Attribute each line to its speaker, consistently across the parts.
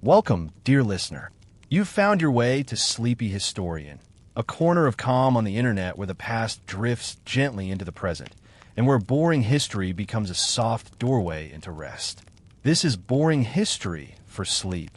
Speaker 1: Welcome, dear listener. You've found your way to Sleepy Historian, a corner of calm on the internet where the past drifts gently into the present, and where boring history becomes a soft doorway into rest. This is Boring History for Sleep,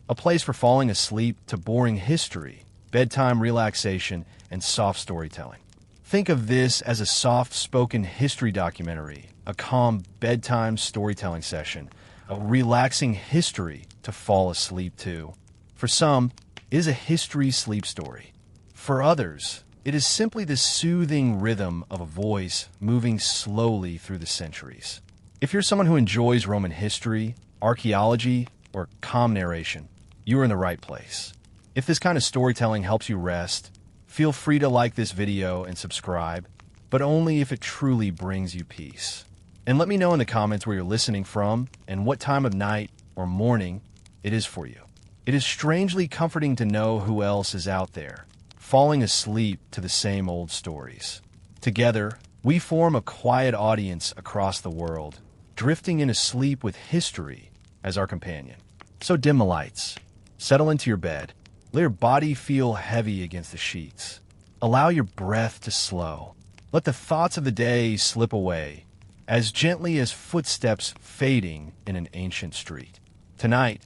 Speaker 1: a place for falling asleep to boring history, bedtime relaxation, and soft storytelling. Think of this as a soft-spoken history documentary, a calm bedtime storytelling session, a relaxing history to fall asleep to. For some, it is a history sleep story. For others, it is simply the soothing rhythm of a voice moving slowly through the centuries. If you're someone who enjoys Roman history, archaeology, or calm narration, you are in the right place. If this kind of storytelling helps you rest, feel free to like this video and subscribe, but only if it truly brings you peace. And let me know in the comments where you're listening from and what time of night or morning it is for you. It is strangely comforting to know who else is out there, falling asleep to the same old stories. Together, we form a quiet audience across the world, drifting into sleep with history as our companion. So dim the lights, settle into your bed, let your body feel heavy against the sheets. Allow your breath to slow. Let the thoughts of the day slip away, as gently as footsteps fading in an ancient street. Tonight,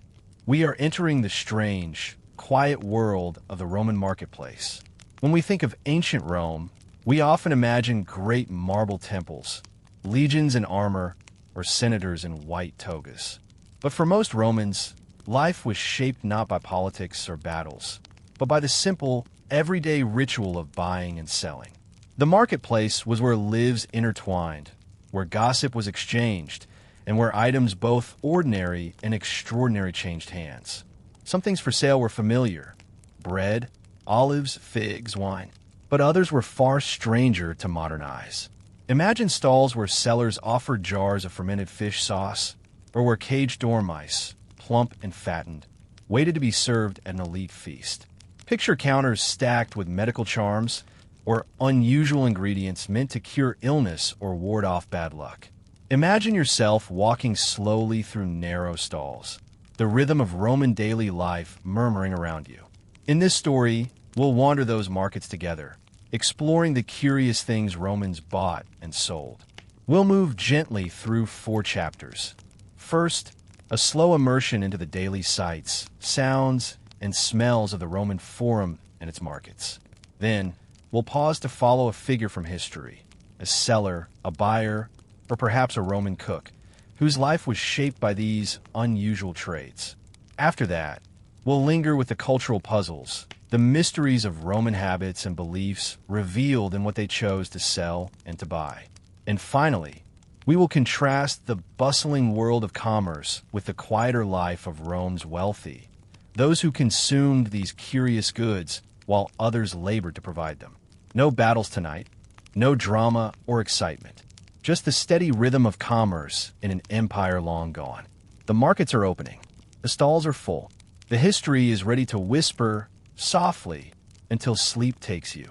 Speaker 1: we are entering the strange, quiet world of the Roman marketplace. When we think of ancient Rome, we often imagine great marble temples, legions in armor, or senators in white togas. But for most Romans, life was shaped not by politics or battles, but by the simple, everyday ritual of buying and selling. The marketplace was where lives intertwined, where gossip was exchanged, and where items both ordinary and extraordinary changed hands. Some things for sale were familiar: bread, olives, figs, wine. But others were far stranger to modern eyes. Imagine stalls where sellers offered jars of fermented fish sauce, or where caged dormice, plump and fattened, waited to be served at an elite feast. Picture counters stacked with medical charms or unusual ingredients meant to cure illness or ward off bad luck. Imagine yourself walking slowly through narrow stalls, the rhythm of Roman daily life murmuring around you. In this story, we'll wander those markets together, exploring the curious things Romans bought and sold. We'll move gently through 4 chapters. First, a slow immersion into the daily sights, sounds, and smells of the Roman Forum and its markets. Then, we'll pause to follow a figure from history, a seller, a buyer, or perhaps a Roman cook, whose life was shaped by these unusual traits. After that, we'll linger with the cultural puzzles, the mysteries of Roman habits and beliefs revealed in what they chose to sell and to buy. And finally, we will contrast the bustling world of commerce with the quieter life of Rome's wealthy, those who consumed these curious goods while others labored to provide them. No battles tonight, no drama or excitement, just the steady rhythm of commerce in an empire long gone. The markets are opening, the stalls are full, the history is ready to whisper softly until sleep takes you.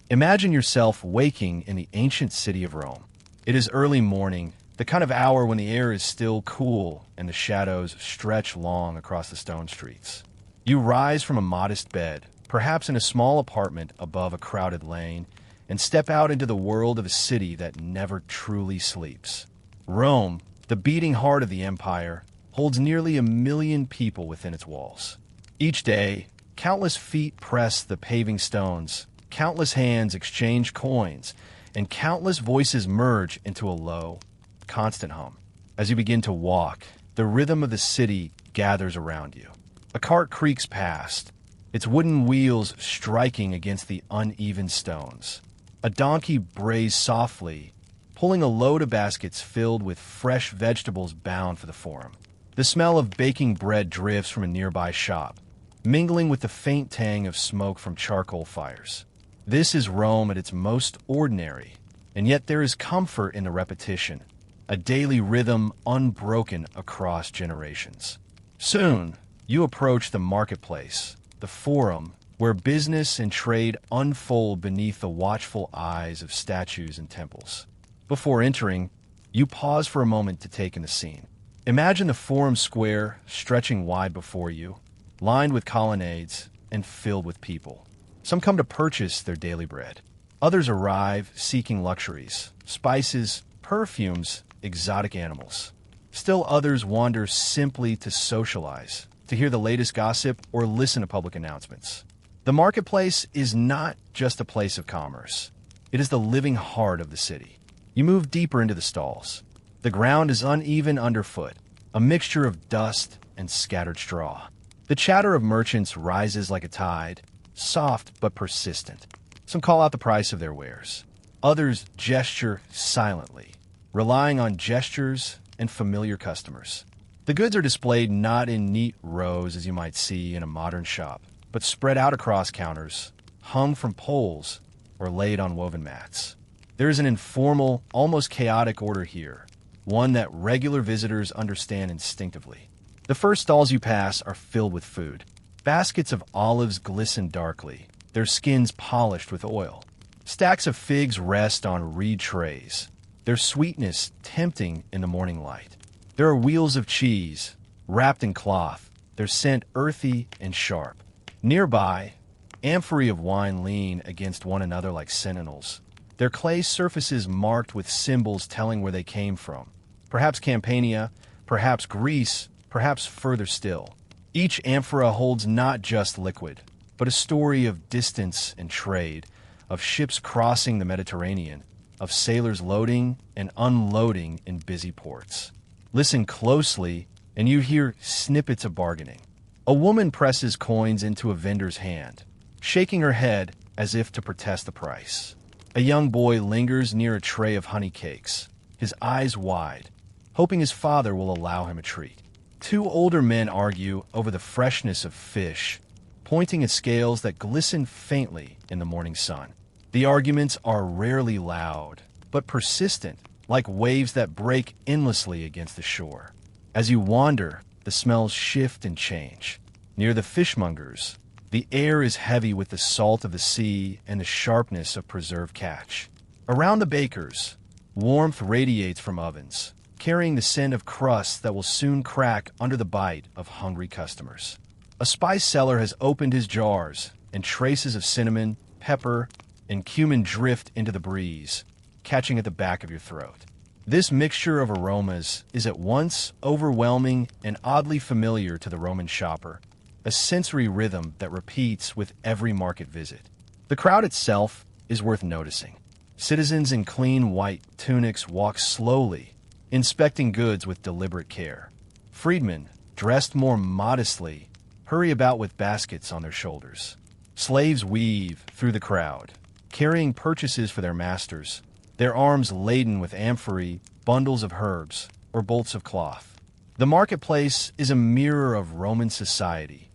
Speaker 1: Imagine yourself waking in the ancient city of Rome. It is early morning, the kind of hour when the air is still cool and the shadows stretch long across the stone streets. You rise from a modest bed, perhaps in a small apartment above a crowded lane, and step out into the world of a city that never truly sleeps. Rome, the beating heart of the empire, holds nearly 1 million people within its walls. Each day, countless feet press the paving stones, countless hands exchange coins, and countless voices merge into a low, constant hum. As you begin to walk, the rhythm of the city gathers around you. A cart creaks past, its wooden wheels striking against the uneven stones. A donkey brays softly, pulling a load of baskets filled with fresh vegetables bound for the forum. The smell of baking bread drifts from a nearby shop, mingling with the faint tang of smoke from charcoal fires. This is Rome at its most ordinary, and yet there is comfort in the repetition, a daily rhythm unbroken across generations. Soon, you approach the marketplace, the forum, where business and trade unfold beneath the watchful eyes of statues and temples. Before entering, you pause for a moment to take in the scene. Imagine the Forum Square stretching wide before you, lined with colonnades and filled with people. Some come to purchase their daily bread. Others arrive seeking luxuries, spices, perfumes, exotic animals. Still others wander simply to socialize, to hear the latest gossip or listen to public announcements. The marketplace is not just a place of commerce. It is the living heart of the city. You move deeper into the stalls. The ground is uneven underfoot, a mixture of dust and scattered straw. The chatter of merchants rises like a tide, soft but persistent. Some call out the price of their wares. Others gesture silently, relying on gestures and familiar customers. The goods are displayed not in neat rows as you might see in a modern shop, but spread out across counters, hung from poles, or laid on woven mats. There is an informal, almost chaotic order here, one that regular visitors understand instinctively. The first stalls you pass are filled with food. Baskets of olives glisten darkly, their skins polished with oil. Stacks of figs rest on reed trays, their sweetness tempting in the morning light. There are wheels of cheese, wrapped in cloth, their scent earthy and sharp. Nearby, amphorae of wine lean against one another like sentinels, their clay surfaces marked with symbols telling where they came from. Perhaps Campania, perhaps Greece, perhaps further still. Each amphora holds not just liquid, but a story of distance and trade, of ships crossing the Mediterranean, of sailors loading and unloading in busy ports. Listen closely, and you hear snippets of bargaining. A woman presses coins into a vendor's hand, shaking her head as if to protest the price. A young boy lingers near a tray of honey cakes, his eyes wide, hoping his father will allow him a treat. Two older men argue over the freshness of fish, pointing at scales that glisten faintly in the morning sun. The arguments are rarely loud, but persistent, like waves that break endlessly against the shore. As you wander, the smells shift and change. Near the fishmongers, the air is heavy with the salt of the sea and the sharpness of preserved catch. Around the bakers, warmth radiates from ovens, carrying the scent of crust that will soon crack under the bite of hungry customers. A spice seller has opened his jars, and traces of cinnamon, pepper, and cumin drift into the breeze, catching at the back of your throat. This mixture of aromas is at once overwhelming and oddly familiar to the Roman shopper, a sensory rhythm that repeats with every market visit. The crowd itself is worth noticing. Citizens in clean white tunics walk slowly, inspecting goods with deliberate care. Freedmen, dressed more modestly, hurry about with baskets on their shoulders. Slaves weave through the crowd, carrying purchases for their masters, their arms laden with amphorae, bundles of herbs, or bolts of cloth. The marketplace is a mirror of Roman society,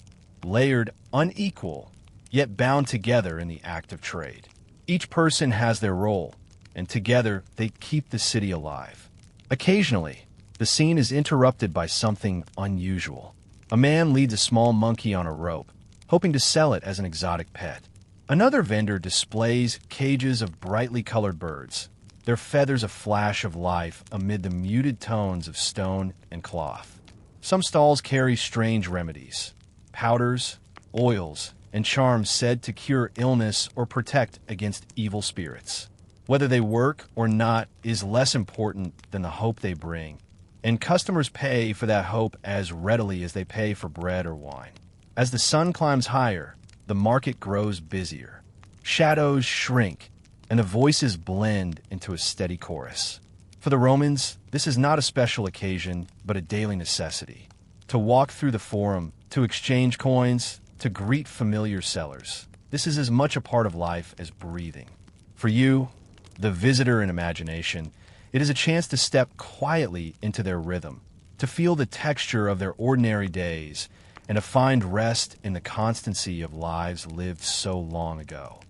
Speaker 1: layered, unequal, yet bound together in the act of trade. Each person has their role, and together they keep the city alive. Occasionally, the scene is interrupted by something unusual. A man leads a small monkey on a rope, hoping to sell it as an exotic pet. Another vendor displays cages of brightly colored birds, their feathers a flash of life amid the muted tones of stone and cloth. Some stalls carry strange remedies, powders, oils, and charms said to cure illness or protect against evil spirits. Whether they work or not is less important than the hope they bring, and customers pay for that hope as readily as they pay for bread or wine. As the sun climbs higher, the market grows busier. Shadows shrink, and the voices blend into a steady chorus. For the Romans, this is not a special occasion, but a daily necessity. To walk through the forum, to exchange coins, to greet familiar sellers. This is as much a part of life as breathing. For you, the visitor in imagination, it is a chance to step quietly into their rhythm, to feel the texture of their ordinary days, and to find rest in the constancy of lives lived so long ago.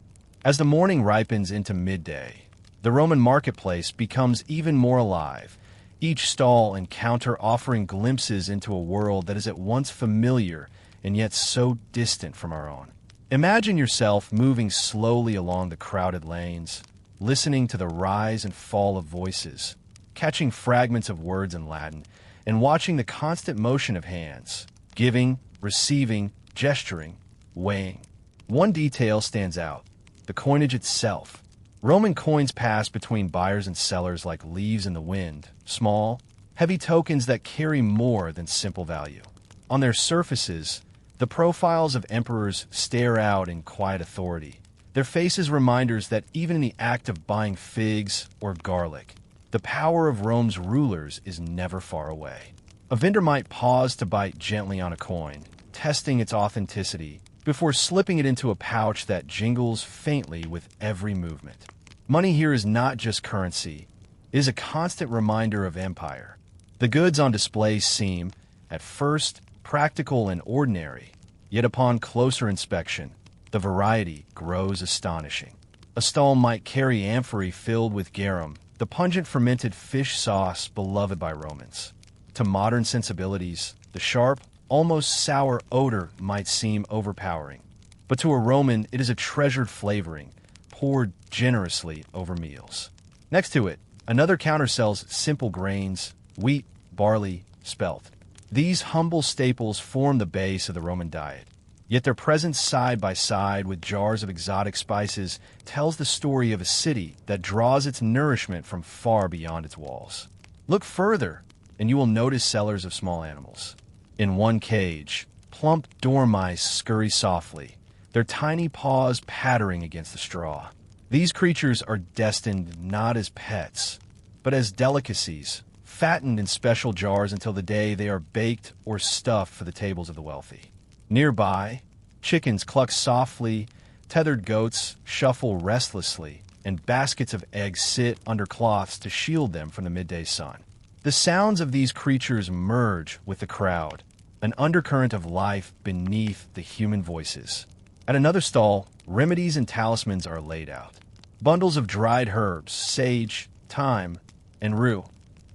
Speaker 1: As the morning ripens into midday, the Roman marketplace becomes even more alive, each stall and counter offering glimpses into a world that is at once familiar and yet so distant from our own. Imagine yourself moving slowly along the crowded lanes, listening to the rise and fall of voices, catching fragments of words in Latin, and watching the constant motion of hands, giving, receiving, gesturing, weighing. One detail stands out: the coinage itself. Roman coins passed between buyers and sellers like leaves in the wind, small, heavy tokens that carry more than simple value. On their surfaces, the profiles of emperors stare out in quiet authority, their faces reminders that even in the act of buying figs or garlic, the power of Rome's rulers is never far away. A vendor might pause to bite gently on a coin, testing its authenticity, before slipping it into a pouch that jingles faintly with every movement. Money here is not just currency, it is a constant reminder of empire. The goods on display seem, at first, practical and ordinary, yet upon closer inspection, the variety grows astonishing. A stall might carry amphorae filled with garum, the pungent fermented fish sauce beloved by Romans. To modern sensibilities, the sharp, almost sour odor might seem overpowering, but to a Roman it is a treasured flavoring, poured generously over meals. Next to it, another counter sells simple grains: wheat, barley, spelt. These humble staples form the base of the Roman diet, yet their presence side by side with jars of exotic spices tells the story of a city that draws its nourishment from far beyond its walls. Look further, and you will notice sellers of small animals. In one cage, plump dormice scurry softly, their tiny paws pattering against the straw. These creatures are destined not as pets, but as delicacies, fattened in special jars until the day they are baked or stuffed for the tables of the wealthy. Nearby, chickens cluck softly, tethered goats shuffle restlessly, and baskets of eggs sit under cloths to shield them from the midday sun. The sounds of these creatures merge with the crowd, an undercurrent of life beneath the human voices. At another stall, remedies and talismans are laid out. Bundles of dried herbs, sage, thyme, and rue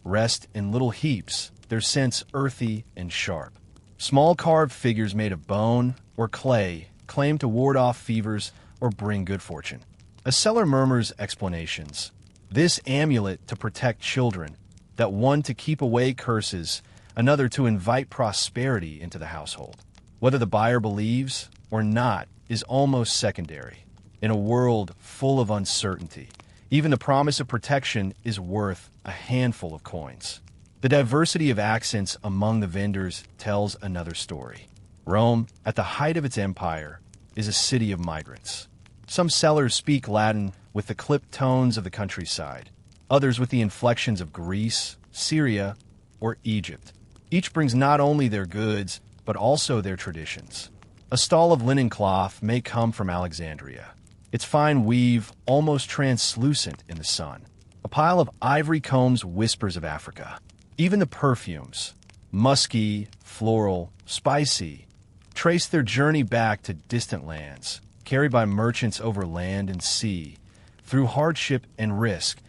Speaker 1: rest in little heaps, their scents earthy and sharp. Small carved figures made of bone or clay claim to ward off fevers or bring good fortune. A seller murmurs explanations. This amulet to protect children, that one to keep away curses, another to invite prosperity into the household. Whether the buyer believes or not is almost secondary. In a world full of uncertainty, even the promise of protection is worth a handful of coins. The diversity of accents among the vendors tells another story. Rome, at the height of its empire, is a city of migrants. Some sellers speak Latin with the clipped tones of the countryside, others with the inflections of Greece, Syria, or Egypt. Each brings not only their goods, but also their traditions. A stall of linen cloth may come from Alexandria, its fine weave almost translucent in the sun. A pile of ivory combs whispers of Africa. Even the perfumes, musky, floral, spicy, trace their journey back to distant lands, carried by merchants over land and sea, through hardship and risk,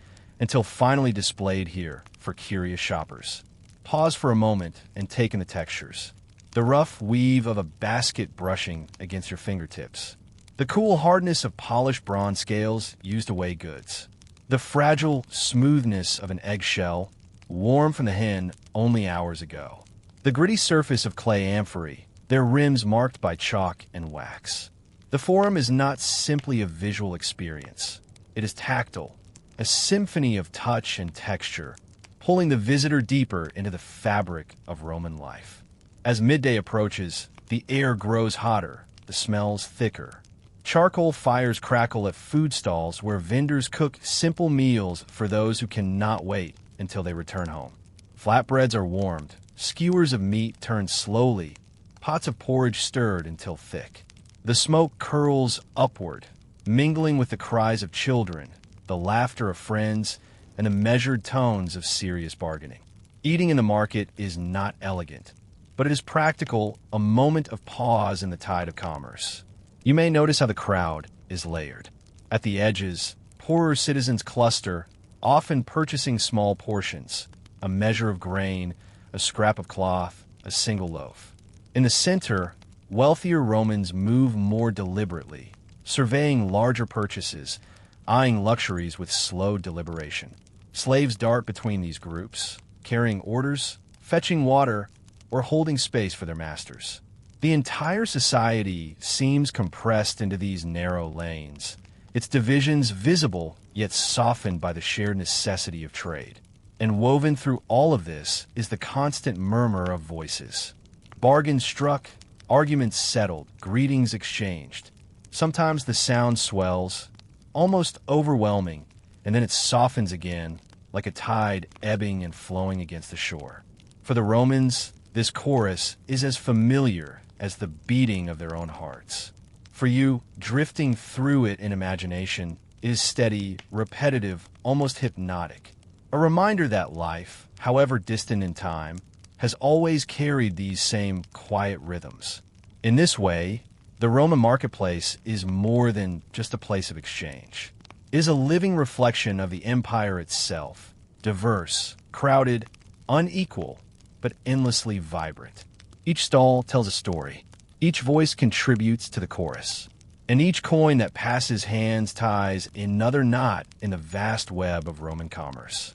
Speaker 1: until finally displayed here for curious shoppers. Pause for a moment and take in the textures. The rough weave of a basket brushing against your fingertips. The cool hardness of polished bronze scales used to weigh goods. The fragile smoothness of an eggshell, warm from the hen only hours ago. The gritty surface of clay amphorae, their rims marked by chalk and wax. The forum is not simply a visual experience. It is tactile, a symphony of touch and texture, pulling the visitor deeper into the fabric of Roman life. As midday approaches, the air grows hotter, the smells thicker. Charcoal fires crackle at food stalls where vendors cook simple meals for those who cannot wait until they return home. Flatbreads are warmed, skewers of meat turned slowly, pots of porridge stirred until thick. The smoke curls upward, mingling with the cries of children, the laughter of friends, and the measured tones of serious bargaining. Eating in the market is not elegant, but it is practical, a moment of pause in the tide of commerce. You may notice how the crowd is layered. At the edges, poorer citizens cluster, often purchasing small portions, a measure of grain, a scrap of cloth, a single loaf. In the center, wealthier Romans move more deliberately, surveying larger purchases, eyeing luxuries with slow deliberation. Slaves dart between these groups, carrying orders, fetching water, or holding space for their masters. The entire society seems compressed into these narrow lanes, its divisions visible yet softened by the shared necessity of trade. And woven through all of this is the constant murmur of voices. Bargains struck, arguments settled, greetings exchanged. Sometimes the sound swells, almost overwhelming, and then it softens again, like a tide ebbing and flowing against the shore. For the Romans, this chorus is as familiar as the beating of their own hearts. For you, drifting through it in imagination is steady, repetitive, almost hypnotic. A reminder that life, however distant in time, has always carried these same quiet rhythms. In this way, the Roman marketplace is more than just a place of exchange. It is a living reflection of the empire itself, diverse, crowded, unequal, but endlessly vibrant. Each stall tells a story. Each voice contributes to the chorus. And each coin that passes hands ties another knot in the vast web of Roman commerce.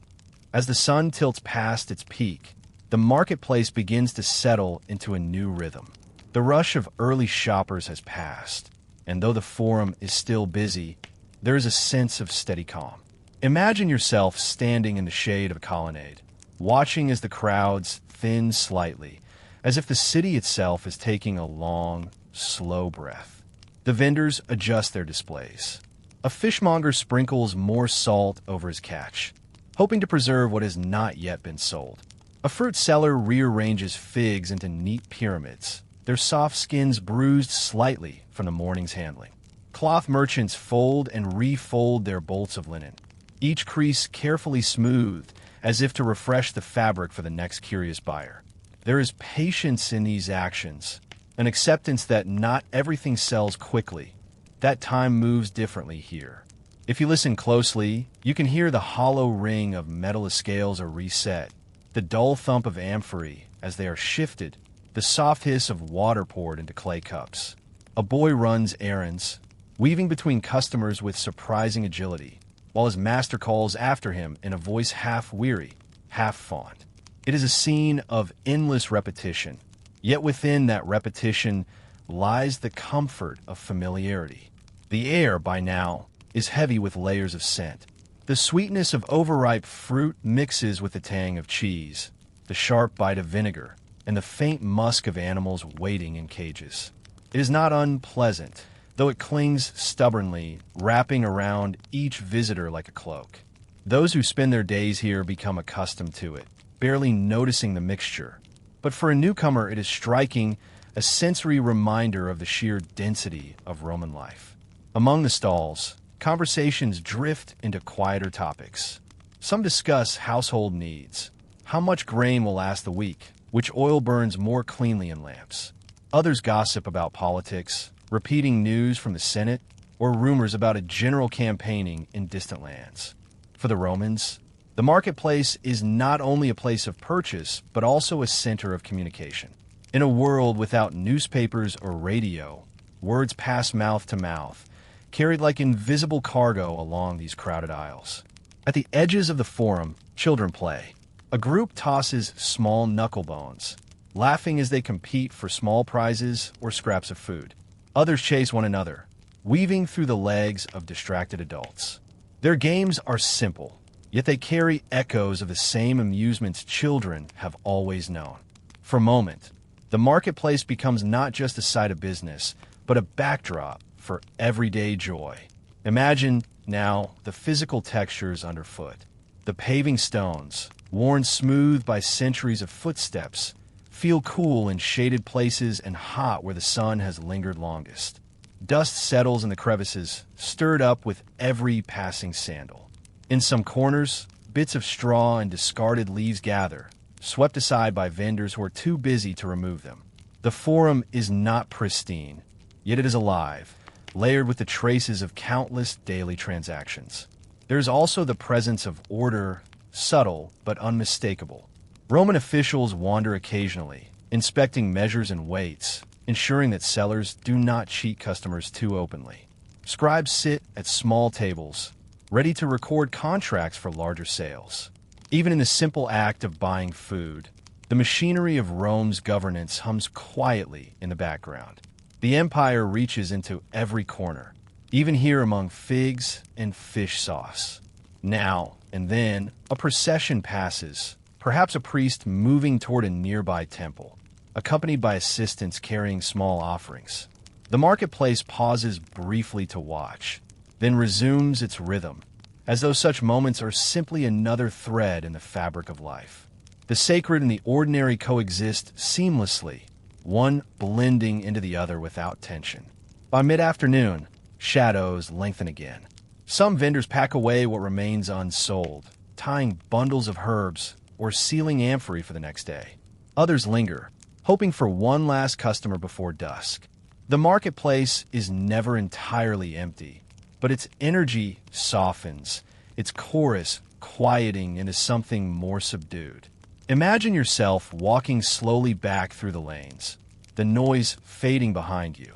Speaker 1: As the sun tilts past its peak, the marketplace begins to settle into a new rhythm. The rush of early shoppers has passed, and though the forum is still busy, there is a sense of steady calm. Imagine yourself standing in the shade of a colonnade, watching as the crowds thin slightly, as if the city itself is taking a long, slow breath. The vendors adjust their displays. A fishmonger sprinkles more salt over his catch, hoping to preserve what has not yet been sold. A fruit seller rearranges figs into neat pyramids, their soft skins bruised slightly from the morning's handling. Cloth merchants fold and refold their bolts of linen, each crease carefully smoothed as if to refresh the fabric for the next curious buyer. There is patience in these actions, an acceptance that not everything sells quickly, that time moves differently here. If you listen closely, you can hear the hollow ring of metal scales are reset, the dull thump of amphorae as they are shifted, the soft hiss of water poured into clay cups. A boy runs errands, weaving between customers with surprising agility, while his master calls after him in a voice half weary, half fond. It is a scene of endless repetition, yet within that repetition lies the comfort of familiarity. The air, by now, is heavy with layers of scent. The sweetness of overripe fruit mixes with the tang of cheese, the sharp bite of vinegar, and the faint musk of animals waiting in cages. It is not unpleasant, though it clings stubbornly, wrapping around each visitor like a cloak. Those who spend their days here become accustomed to it, barely noticing the mixture. But for a newcomer, it is striking, a sensory reminder of the sheer density of Roman life. Among the stalls, conversations drift into quieter topics. Some discuss household needs, how much grain will last the week, which oil burns more cleanly in lamps. Others gossip about politics, repeating news from the Senate, or rumors about a general campaigning in distant lands. For the Romans, the marketplace is not only a place of purchase, but also a center of communication. In a world without newspapers or radio, words pass mouth to mouth, carried like invisible cargo along these crowded aisles. At the edges of the forum, children play. A group tosses small knucklebones, laughing as they compete for small prizes or scraps of food. Others chase one another, weaving through the legs of distracted adults. Their games are simple, yet they carry echoes of the same amusements children have always known. For a moment, the marketplace becomes not just a site of business, but a backdrop for everyday joy. Imagine, now, the physical textures underfoot. The paving stones, worn smooth by centuries of footsteps, feel cool in shaded places and hot where the sun has lingered longest. Dust settles in the crevices, stirred up with every passing sandal. In some corners, bits of straw and discarded leaves gather, swept aside by vendors who are too busy to remove them. The forum is not pristine, yet it is alive, layered with the traces of countless daily transactions. There is also the presence of order, subtle but unmistakable. Roman officials wander occasionally, inspecting measures and weights, ensuring that sellers do not cheat customers too openly. Scribes sit at small tables, ready to record contracts for larger sales. Even in the simple act of buying food, The machinery of Rome's governance hums quietly in the background. The empire reaches into every corner, even here among figs and fish sauce. Now and then, a procession passes, perhaps a priest moving toward a nearby temple, accompanied by assistants carrying small offerings. The marketplace pauses briefly to watch, then resumes its rhythm, as though such moments are simply another thread in the fabric of life. The sacred and the ordinary coexist seamlessly, one blending into the other without tension. By mid-afternoon, shadows lengthen again. Some vendors pack away what remains unsold, tying bundles of herbs or sealing amphorae for the next day. Others linger, hoping for one last customer before dusk. The marketplace is never entirely empty, but its energy softens, its chorus quieting into something more subdued. Imagine yourself walking slowly back through the lanes, the noise fading behind you,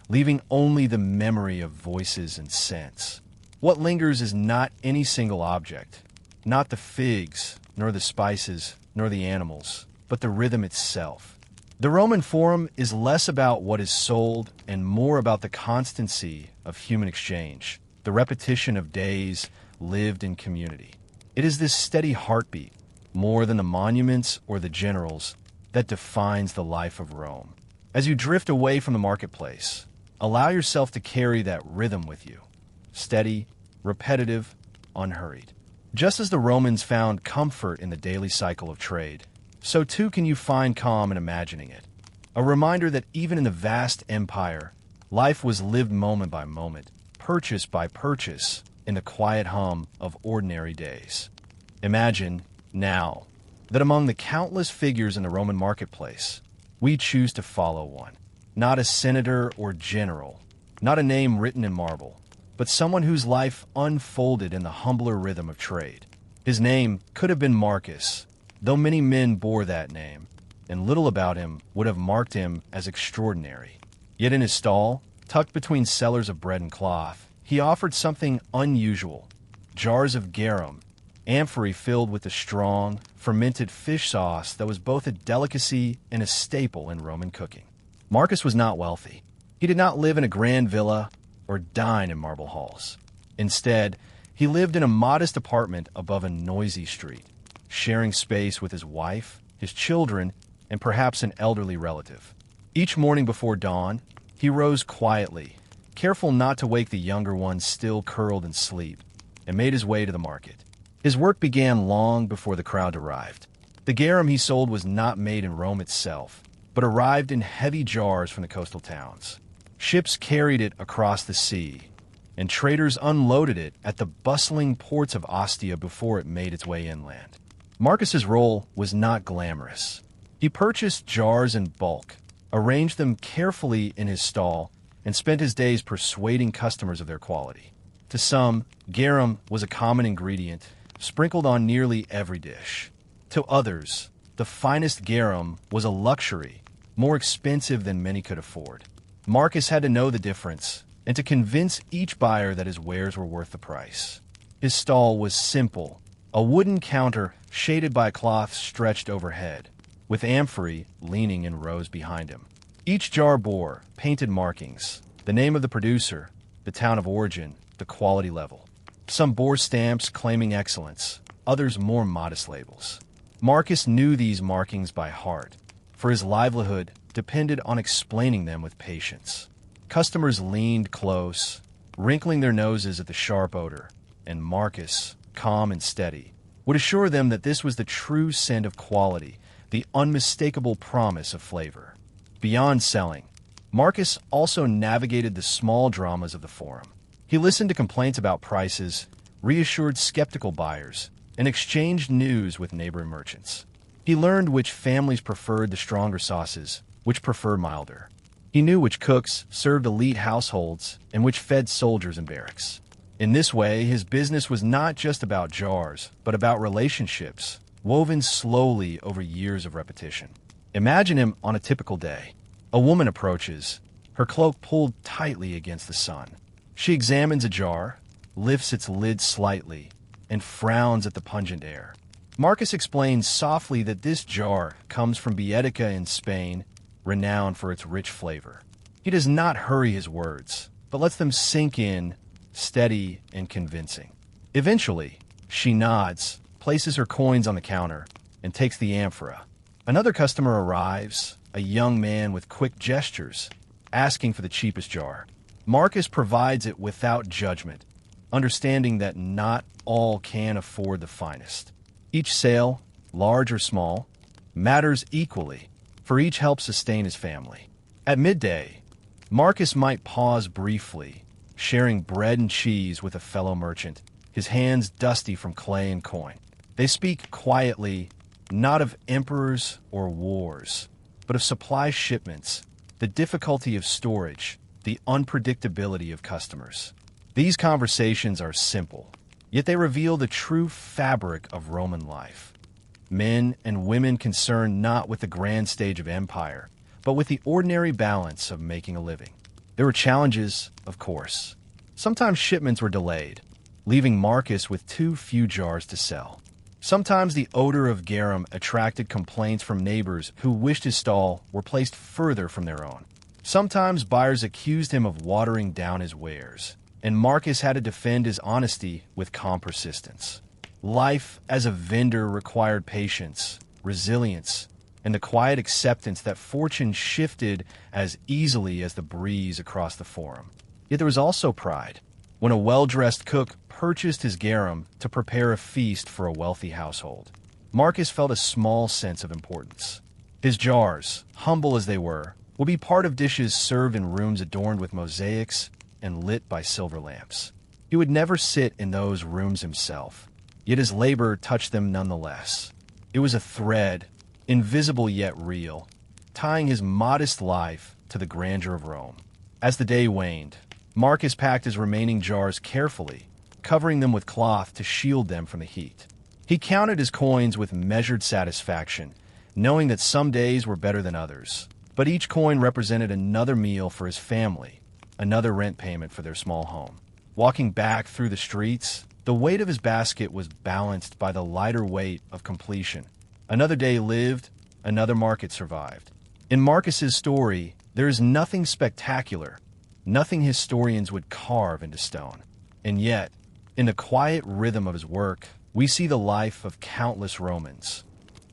Speaker 1: leaving only the memory of voices and scents. What lingers is not any single object, not the figs, nor the spices, nor the animals, but the rhythm itself. The Roman Forum is less about what is sold and more about the constancy of human exchange, the repetition of days lived in community. It is this steady heartbeat, more than the monuments or the generals, that defines the life of Rome. As you drift away from the marketplace, allow yourself to carry that rhythm with you. Steady, repetitive, unhurried. Just as the Romans found comfort in the daily cycle of trade, so too can you find calm in imagining it. A reminder that even in the vast empire, life was lived moment by moment, purchase by purchase, in the quiet hum of ordinary days. Imagine, now, that among the countless figures in the Roman marketplace, we choose to follow one. Not a senator or general, not a name written in marble, but someone whose life unfolded in the humbler rhythm of trade. His name could have been Marcus, though many men bore that name, and little about him would have marked him as extraordinary. Yet in his stall, tucked between sellers of bread and cloth, he offered something unusual: jars of garum, amphorae filled with a strong, fermented fish sauce that was both a delicacy and a staple in Roman cooking. Marcus was not wealthy. He did not live in a grand villa or dine in marble halls. Instead, he lived in a modest apartment above a noisy street, sharing space with his wife, his children, and perhaps an elderly relative. Each morning before dawn, he rose quietly, careful not to wake the younger ones still curled in sleep, and made his way to the market. His work began long before the crowd arrived. The garum he sold was not made in Rome itself, but arrived in heavy jars from the coastal towns. Ships carried it across the sea, and traders unloaded it at the bustling ports of Ostia before it made its way inland. Marcus's role was not glamorous. He purchased jars in bulk, arranged them carefully in his stall, and spent his days persuading customers of their quality. To some, garum was a common ingredient, sprinkled on nearly every dish. To others, the finest garum was a luxury, more expensive than many could afford. Marcus had to know the difference, and to convince each buyer that his wares were worth the price. His stall was simple, a wooden counter shaded by cloth stretched overhead, with amphorae leaning in rows behind him. Each jar bore painted markings, the name of the producer, the town of origin, the quality level. Some bore stamps claiming excellence, others more modest labels. Marcus knew these markings by heart, for his livelihood depended on explaining them with patience. Customers leaned close, wrinkling their noses at the sharp odor, and Marcus, calm and steady, would assure them that this was the true scent of quality, the unmistakable promise of flavor. Beyond selling, Marcus also navigated the small dramas of the forum. He listened to complaints about prices, reassured skeptical buyers, and exchanged news with neighboring merchants. He learned which families preferred the stronger sauces, which preferred milder. He knew which cooks served elite households and which fed soldiers in barracks. In this way, his business was not just about jars, but about relationships, woven slowly over years of repetition. Imagine him on a typical day. A woman approaches, her cloak pulled tightly against the sun. She examines a jar, lifts its lid slightly, and frowns at the pungent air. Marcus explains softly that this jar comes from Beetica in Spain, renowned for its rich flavor. He does not hurry his words, but lets them sink in, steady and convincing. Eventually, she nods, places her coins on the counter, and takes the amphora. Another customer arrives, a young man with quick gestures, asking for the cheapest jar. Marcus provides it without judgment, understanding that not all can afford the finest. Each sale, large or small, matters equally, for each helps sustain his family. At midday, Marcus might pause briefly, sharing bread and cheese with a fellow merchant, his hands dusty from clay and coin. They speak quietly, not of emperors or wars, but of supply shipments, the difficulty of storage, the unpredictability of customers. These conversations are simple, yet they reveal the true fabric of Roman life. Men and women concerned not with the grand stage of empire, but with the ordinary balance of making a living. There were challenges, of course. Sometimes shipments were delayed, leaving Marcus with too few jars to sell. Sometimes the odor of garum attracted complaints from neighbors who wished his stall were placed further from their own. Sometimes buyers accused him of watering down his wares, and Marcus had to defend his honesty with calm persistence. Life as a vendor required patience, resilience, and the quiet acceptance that fortune shifted as easily as the breeze across the forum. Yet there was also pride. When a well-dressed cook purchased his garum to prepare a feast for a wealthy household, Marcus felt a small sense of importance. His jars, humble as they were, would be part of dishes served in rooms adorned with mosaics and lit by silver lamps. He would never sit in those rooms himself, yet his labor touched them nonetheless. It was a thread, invisible yet real, tying his modest life to the grandeur of Rome. As the day waned, Marcus packed his remaining jars carefully, covering them with cloth to shield them from the heat. He counted his coins with measured satisfaction, knowing that some days were better than others. But each coin represented another meal for his family, another rent payment for their small home. Walking back through the streets, the weight of his basket was balanced by the lighter weight of completion. Another day lived, another market survived. In Marcus's story, there is nothing spectacular, nothing historians would carve into stone. And yet, in the quiet rhythm of his work, we see the life of countless Romans,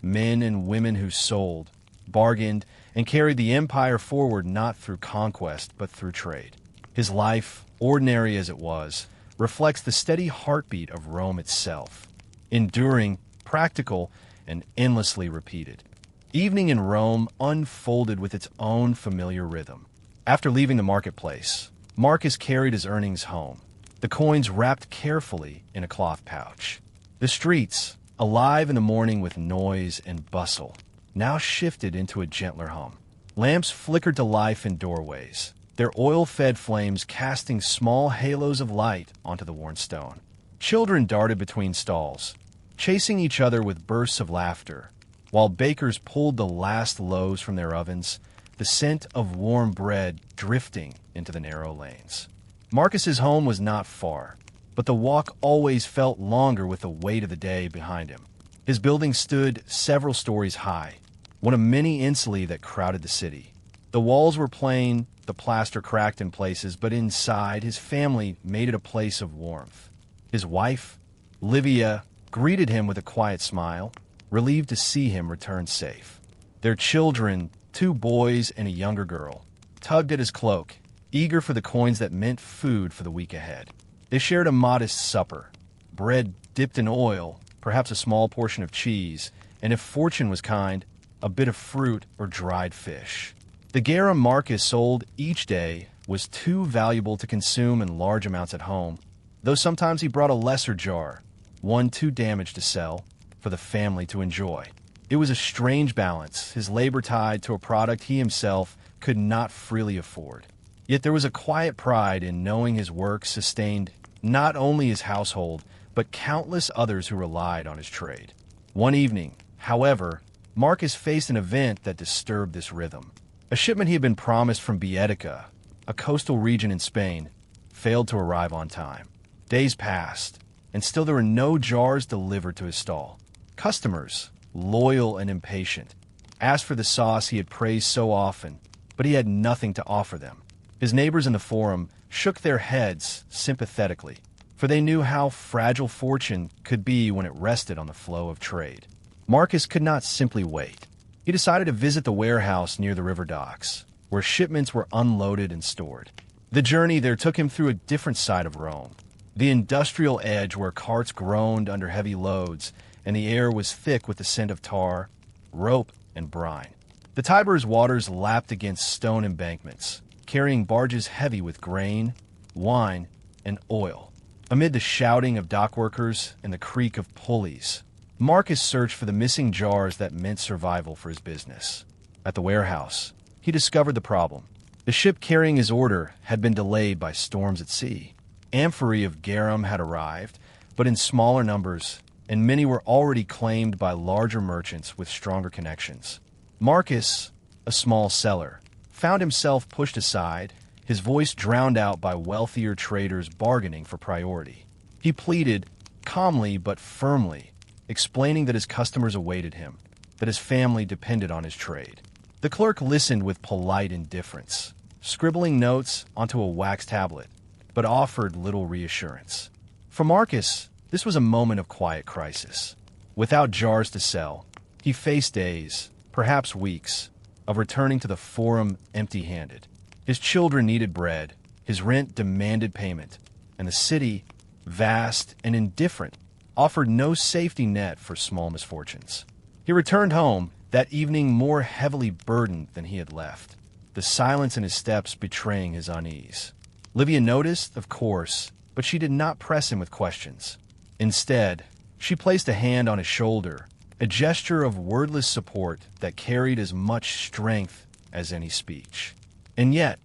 Speaker 1: men and women who sold, bargained, and carried the empire forward not through conquest but through trade. His life, ordinary as it was, reflects the steady heartbeat of Rome itself, enduring, practical, and endlessly repeated. Evening in Rome unfolded with its own familiar rhythm. After leaving the marketplace, Marcus carried his earnings home, the coins wrapped carefully in a cloth pouch. The streets, alive in the morning with noise and bustle, now shifted into a gentler hum. Lamps flickered to life in doorways, their oil-fed flames casting small halos of light onto the worn stone. Children darted between stalls, chasing each other with bursts of laughter, while bakers pulled the last loaves from their ovens, the scent of warm bread drifting into the narrow lanes. Marcus's home was not far, but the walk always felt longer with the weight of the day behind him. His building stood several stories high, one of many insulae that crowded the city. The walls were plain, the plaster cracked in places, but inside, his family made it a place of warmth. His wife, Livia, greeted him with a quiet smile, relieved to see him return safe. Their children, 2 boys and a younger girl, tugged at his cloak, eager for the coins that meant food for the week ahead. They shared a modest supper, bread dipped in oil, perhaps a small portion of cheese, and if fortune was kind, a bit of fruit or dried fish. The garum Marcus sold each day was too valuable to consume in large amounts at home, though sometimes he brought a lesser jar, one too damaged to sell, for the family to enjoy. It was a strange balance, his labor tied to a product he himself could not freely afford. Yet there was a quiet pride in knowing his work sustained not only his household, but countless others who relied on his trade. One evening, however, Marcus faced an event that disturbed this rhythm. A shipment he had been promised from Beetica, a coastal region in Spain, failed to arrive on time. Days passed, and still there were no jars delivered to his stall. Customers, loyal and impatient, asked for the sauce he had praised so often, but he had nothing to offer them. His neighbors in the forum shook their heads sympathetically, for they knew how fragile fortune could be when it rested on the flow of trade. Marcus could not simply wait. He decided to visit the warehouse near the river docks, where shipments were unloaded and stored. The journey there took him through a different side of Rome, the industrial edge where carts groaned under heavy loads and the air was thick with the scent of tar, rope, and brine. The Tiber's waters lapped against stone embankments, carrying barges heavy with grain, wine, and oil. Amid the shouting of dockworkers and the creak of pulleys, Marcus searched for the missing jars that meant survival for his business. At the warehouse, he discovered the problem. The ship carrying his order had been delayed by storms at sea. Amphorae of garum had arrived, but in smaller numbers, and many were already claimed by larger merchants with stronger connections. Marcus, a small seller, found himself pushed aside, his voice drowned out by wealthier traders bargaining for priority. He pleaded, calmly but firmly, explaining that his customers awaited him, that his family depended on his trade. The clerk listened with polite indifference, scribbling notes onto a wax tablet, but offered little reassurance. For Marcus, this was a moment of quiet crisis. Without jars to sell, he faced days, perhaps weeks, of returning to the forum empty-handed. His children needed bread, his rent demanded payment, and the city, vast and indifferent, offered no safety net for small misfortunes. He returned home that evening more heavily burdened than he had left, the silence in his steps betraying his unease. Livia noticed, of course, but she did not press him with questions. Instead, she placed a hand on his shoulder, a gesture of wordless support that carried as much strength as any speech. And yet,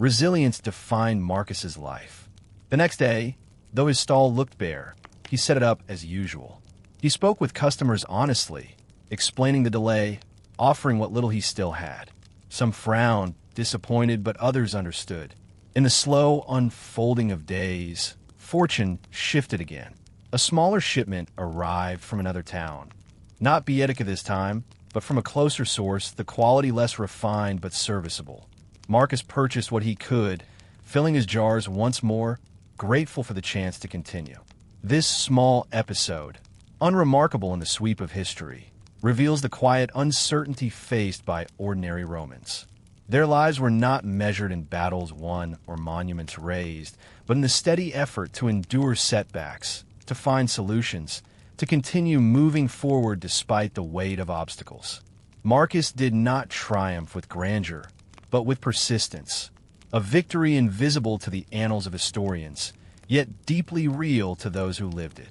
Speaker 1: resilience defined Marcus's life. The next day, though his stall looked bare, he set it up as usual. He spoke with customers honestly, explaining the delay, offering what little he still had. Some frowned, disappointed, but others understood. In the slow unfolding of days, fortune shifted again. A smaller shipment arrived from another town. Not Baetica this time, but from a closer source, the quality less refined but serviceable. Marcus purchased what he could, filling his jars once more, grateful for the chance to continue. This small episode, unremarkable in the sweep of history, reveals the quiet uncertainty faced by ordinary Romans. Their lives were not measured in battles won or monuments raised, but in the steady effort to endure setbacks, to find solutions, to continue moving forward despite the weight of obstacles. Marcus did not triumph with grandeur, but with persistence, a victory invisible to the annals of historians, yet deeply real to those who lived it.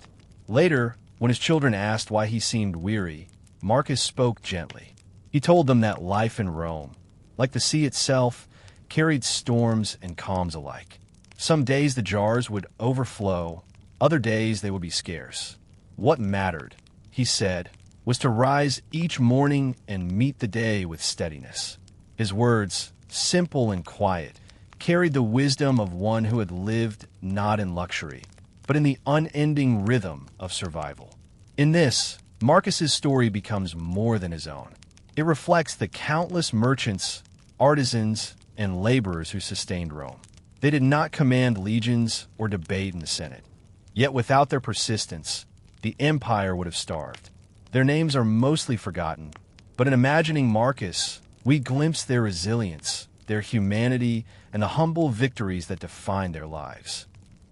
Speaker 1: Later, when his children asked why he seemed weary, Marcus spoke gently. He told them that life in Rome, like the sea itself, carried storms and calms alike. Some days the jars would overflow, other days they would be scarce. What mattered, he said, was to rise each morning and meet the day with steadiness. His words, simple and quiet, carried the wisdom of one who had lived not in luxury, but in the unending rhythm of survival. In this, Marcus's story becomes more than his own. It reflects the countless merchants, artisans, and laborers who sustained Rome. They did not command legions or debate in the Senate. Yet without their persistence, the empire would have starved. Their names are mostly forgotten, but in imagining Marcus, we glimpse their resilience, their humanity, and the humble victories that defined their lives.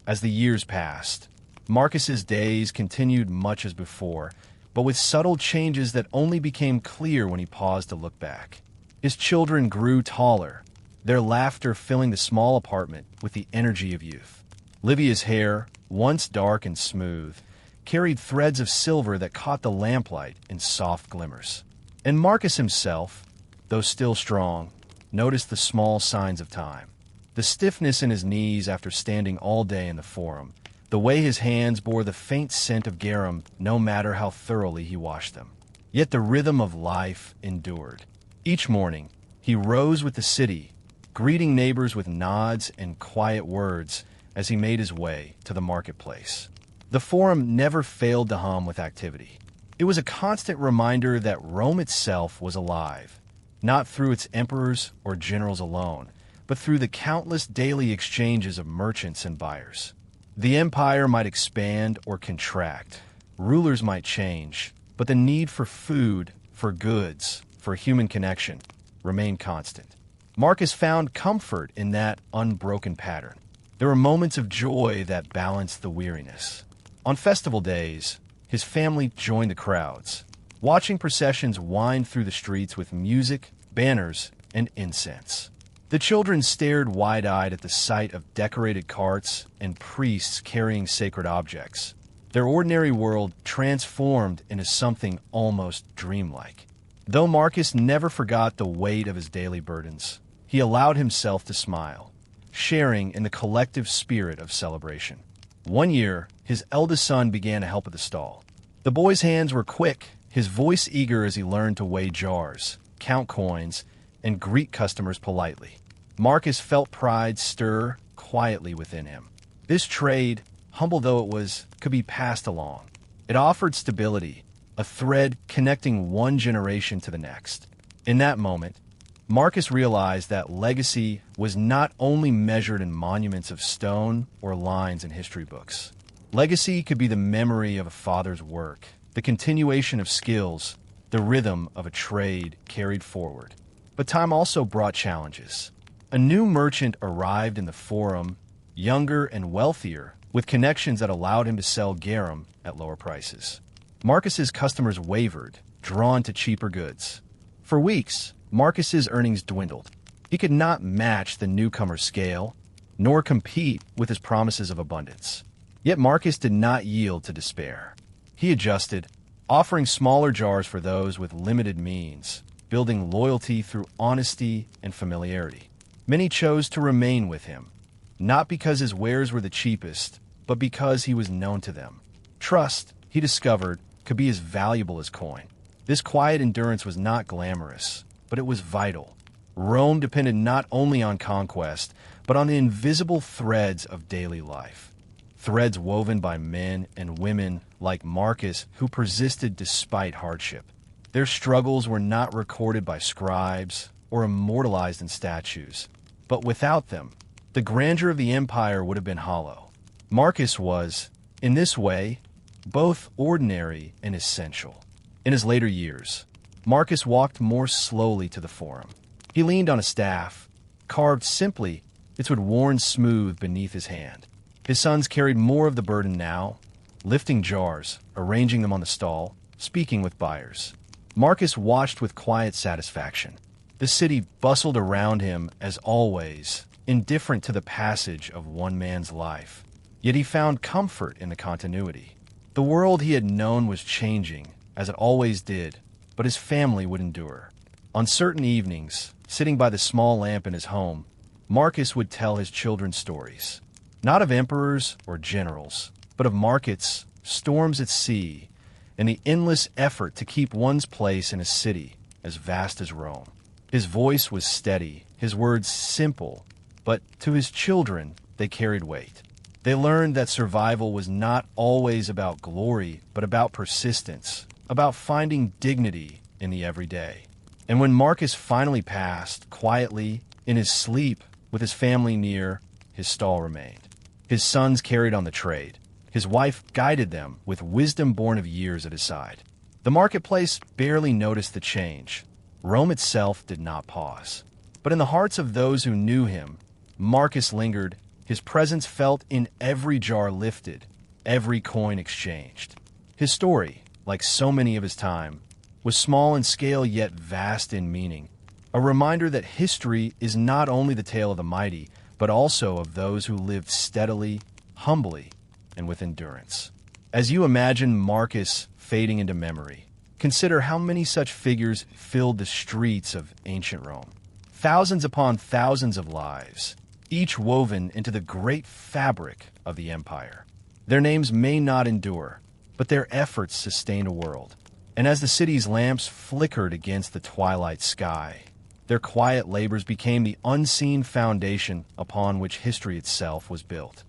Speaker 1: As the years passed, Marcus's days continued much as before, but with subtle changes that only became clear when he paused to look back. His children grew taller, their laughter filling the small apartment with the energy of youth. Livia's hair, once dark and smooth, carried threads of silver that caught the lamplight in soft glimmers. And Marcus himself, though still strong, noticed the small signs of time. The stiffness in his knees after standing all day in the forum, the way his hands bore the faint scent of garum no matter how thoroughly he washed them. Yet the rhythm of life endured. Each morning, he rose with the city, greeting neighbors with nods and quiet words as he made his way to the marketplace. The forum never failed to hum with activity. It was a constant reminder that Rome itself was alive, not through its emperors or generals alone, but through the countless daily exchanges of merchants and buyers. The empire might expand or contract, rulers might change, but the need for food, for goods, for human connection remained constant. Marcus found comfort in that unbroken pattern. There were moments of joy that balanced the weariness. On festival days, his family joined the crowds, watching processions wind through the streets with music, banners, and incense. The children stared wide-eyed at the sight of decorated carts and priests carrying sacred objects. Their ordinary world transformed into something almost dreamlike. Though Marcus never forgot the weight of his daily burdens, he allowed himself to smile, sharing in the collective spirit of celebration. One year, his eldest son began to help at the stall. The boy's hands were quick, his voice eager as he learned to weigh jars, count coins, and greet customers politely. Marcus felt pride stir quietly within him. This trade, humble though it was, could be passed along. It offered stability, a thread connecting one generation to the next. In that moment, Marcus realized that legacy was not only measured in monuments of stone or lines in history books. Legacy could be the memory of a father's work, the continuation of skills, the rhythm of a trade carried forward. But time also brought challenges. A new merchant arrived in the forum, younger and wealthier, with connections that allowed him to sell garum at lower prices. Marcus's customers wavered, drawn to cheaper goods. For weeks, Marcus's earnings dwindled. He could not match the newcomer's scale, nor compete with his promises of abundance. Yet Marcus did not yield to despair. He adjusted, offering smaller jars for those with limited means, building loyalty through honesty and familiarity. Many chose to remain with him, not because his wares were the cheapest, but because he was known to them. Trust, he discovered, could be as valuable as coin. This quiet endurance was not glamorous, but it was vital. Rome depended not only on conquest, but on the invisible threads of daily life. Threads woven by men and women like Marcus who persisted despite hardship. Their struggles were not recorded by scribes or immortalized in statues, but without them, the grandeur of the empire would have been hollow. Marcus was, in this way, both ordinary and essential. In his later years, Marcus walked more slowly to the forum. He leaned on a staff, carved simply, its wood worn smooth beneath his hand. His sons carried more of the burden now, lifting jars, arranging them on the stall, speaking with buyers. Marcus watched with quiet satisfaction. The city bustled around him as always, indifferent to the passage of one man's life. Yet he found comfort in the continuity. The world he had known was changing, as it always did, but his family would endure. On certain evenings, sitting by the small lamp in his home, Marcus would tell his children stories. Not of emperors or generals, but of markets, storms at sea, and the endless effort to keep one's place in a city as vast as Rome. His voice was steady, his words simple, but to his children they carried weight. They learned that survival was not always about glory, but about persistence, about finding dignity in the everyday. And when Marcus finally passed, quietly, in his sleep, with his family near, his stall remained. His sons carried on the trade. His wife guided them with wisdom born of years at his side. The marketplace barely noticed the change. Rome itself did not pause. But in the hearts of those who knew him, Marcus lingered, his presence felt in every jar lifted, every coin exchanged. His story, like so many of his time, was small in scale yet vast in meaning, a reminder that history is not only the tale of the mighty, but also of those who lived steadily, humbly, and with endurance. As you imagine Marcus fading into memory, consider how many such figures filled the streets of ancient Rome. Thousands upon thousands of lives, each woven into the great fabric of the empire. Their names may not endure, but their efforts sustained a world. And as the city's lamps flickered against the twilight sky, their quiet labors became the unseen foundation upon which history itself was built.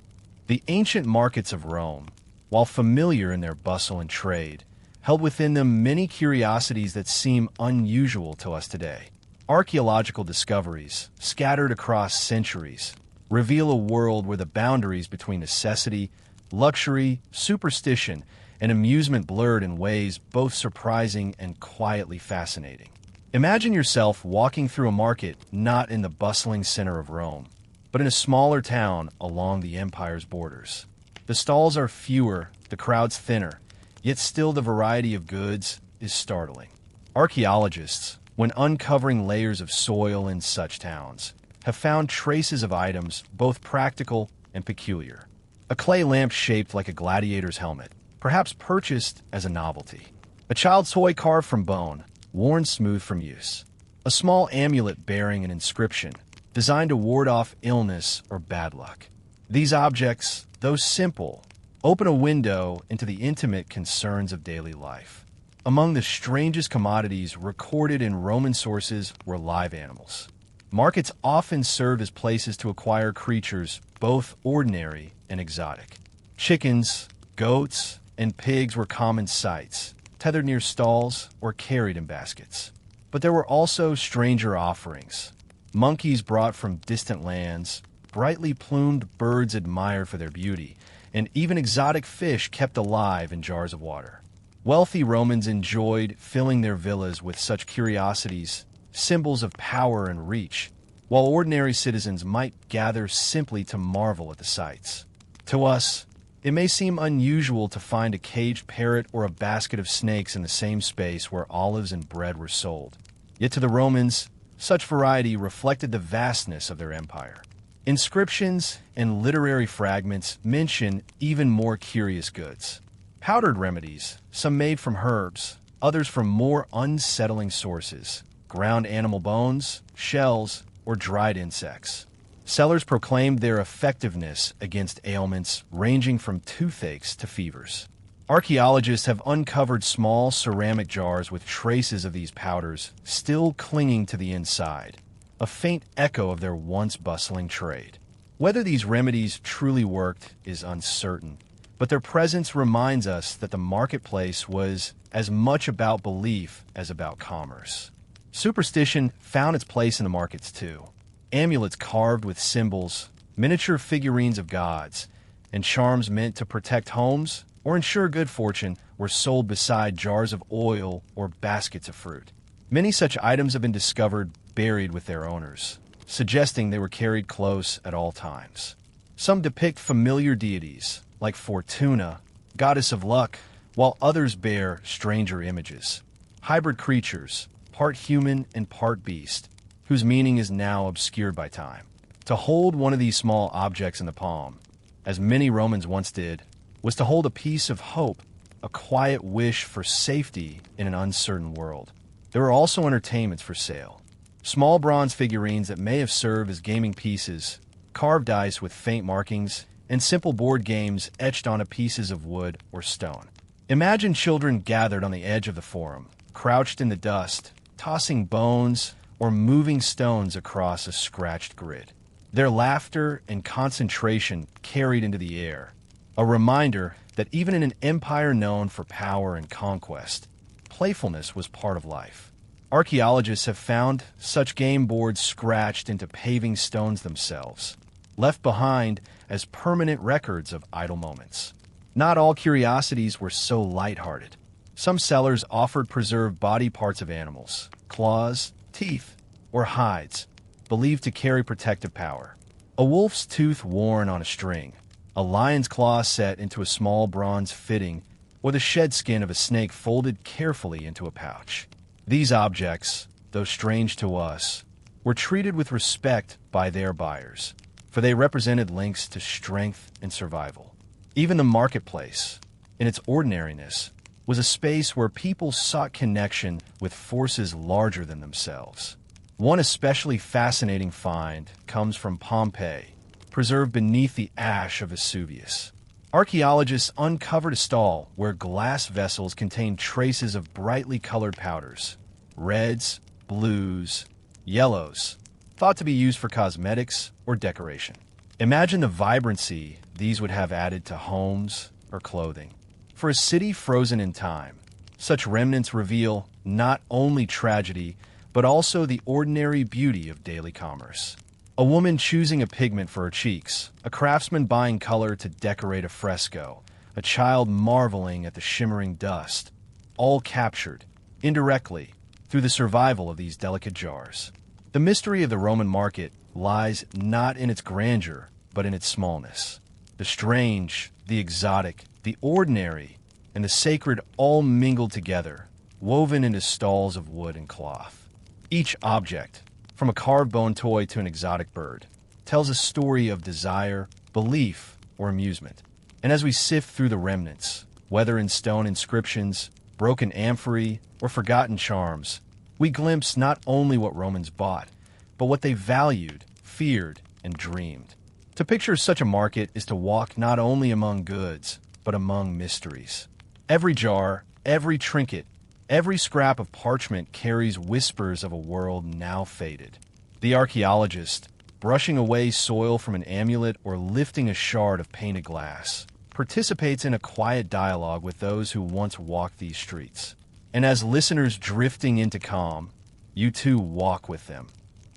Speaker 1: The ancient markets of Rome, while familiar in their bustle and trade, held within them many curiosities that seem unusual to us today. Archaeological discoveries, scattered across centuries, reveal a world where the boundaries between necessity, luxury, superstition, and amusement blurred in ways both surprising and quietly fascinating. Imagine yourself walking through a market not in the bustling center of Rome, but in a smaller town along the empire's borders. The stalls are fewer, the crowds thinner, yet still the variety of goods is startling. Archaeologists, when uncovering layers of soil in such towns, have found traces of items both practical and peculiar. A clay lamp shaped like a gladiator's helmet, perhaps purchased as a novelty. A child's toy carved from bone, worn smooth from use. A small amulet bearing an inscription, designed to ward off illness or bad luck. These objects, though simple, open a window into the intimate concerns of daily life. Among the strangest commodities recorded in Roman sources were live animals. Markets often served as places to acquire creatures both ordinary and exotic. Chickens, goats, and pigs were common sights, tethered near stalls or carried in baskets. But there were also stranger offerings. Monkeys brought from distant lands, brightly plumed birds admired for their beauty, and even exotic fish kept alive in jars of water. Wealthy Romans enjoyed filling their villas with such curiosities, symbols of power and reach, while ordinary citizens might gather simply to marvel at the sights. To us, it may seem unusual to find a caged parrot or a basket of snakes in the same space where olives and bread were sold. Yet to the Romans, such variety reflected the vastness of their empire. Inscriptions and literary fragments mention even more curious goods. Powdered remedies, some made from herbs, others from more unsettling sources, ground animal bones, shells, or dried insects. Sellers proclaimed their effectiveness against ailments ranging from toothaches to fevers. Archaeologists have uncovered small ceramic jars with traces of these powders still clinging to the inside, a faint echo of their once bustling trade. Whether these remedies truly worked is uncertain, but their presence reminds us that the marketplace was as much about belief as about commerce. Superstition found its place in the markets too. Amulets carved with symbols, miniature figurines of gods, and charms meant to protect homes or ensure good fortune were sold beside jars of oil or baskets of fruit. Many such items have been discovered buried with their owners, suggesting they were carried close at all times. Some depict familiar deities, like Fortuna, goddess of luck, while others bear stranger images. Hybrid creatures, part human and part beast, whose meaning is now obscured by time. To hold one of these small objects in the palm, as many Romans once did, was to hold a piece of hope, a quiet wish for safety in an uncertain world. There were also entertainments for sale. Small bronze figurines that may have served as gaming pieces, carved dice with faint markings, and simple board games etched onto pieces of wood or stone. Imagine children gathered on the edge of the forum, crouched in the dust, tossing bones or moving stones across a scratched grid. Their laughter and concentration carried into the air, a reminder that even in an empire known for power and conquest, playfulness was part of life. Archaeologists have found such game boards scratched into paving stones themselves, left behind as permanent records of idle moments. Not all curiosities were so lighthearted. Some sellers offered preserved body parts of animals, claws, teeth, or hides, believed to carry protective power. A wolf's tooth worn on a string, a lion's claw set into a small bronze fitting, or the shed skin of a snake folded carefully into a pouch. These objects, though strange to us, were treated with respect by their buyers, for they represented links to strength and survival. Even the marketplace, in its ordinariness, was a space where people sought connection with forces larger than themselves. One especially fascinating find comes from Pompeii, preserved beneath the ash of Vesuvius. Archaeologists uncovered a stall where glass vessels contained traces of brightly colored powders, reds, blues, yellows, thought to be used for cosmetics or decoration. Imagine the vibrancy these would have added to homes or clothing. For a city frozen in time, Such remnants reveal not only tragedy, but also the ordinary beauty of daily commerce. A woman choosing a pigment for her cheeks, a craftsman buying color to decorate a fresco, a child marveling at the shimmering dust, all captured, indirectly, through the survival of these delicate jars. The mystery of the Roman market lies not in its grandeur, but in its smallness. The strange, the exotic, the ordinary, and the sacred all mingled together, woven into stalls of wood and cloth. Each object, from a carved bone toy to an exotic bird, tells a story of desire, belief, or amusement. And as we sift through the remnants, whether in stone inscriptions, broken amphorae, or forgotten charms, we glimpse not only what Romans bought, but what they valued, feared, and dreamed. To picture such a market is to walk not only among goods, but among mysteries. Every jar, every trinket, every scrap of parchment carries whispers of a world now faded. The archaeologist, brushing away soil from an amulet or lifting a shard of painted glass, participates in a quiet dialogue with those who once walked these streets. And as listeners drifting into calm, you too walk with them,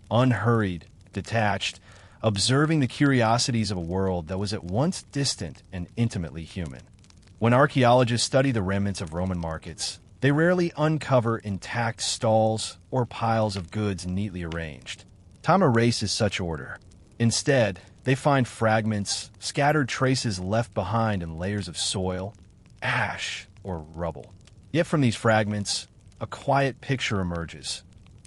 Speaker 1: unhurried, detached, observing the curiosities of a world that was at once distant and intimately human. When archaeologists study the remnants of Roman markets, they rarely uncover intact stalls or piles of goods neatly arranged. Time erases such order. Instead, they find fragments, scattered traces left behind in layers of soil, ash, or rubble. Yet from these fragments, a quiet picture emerges,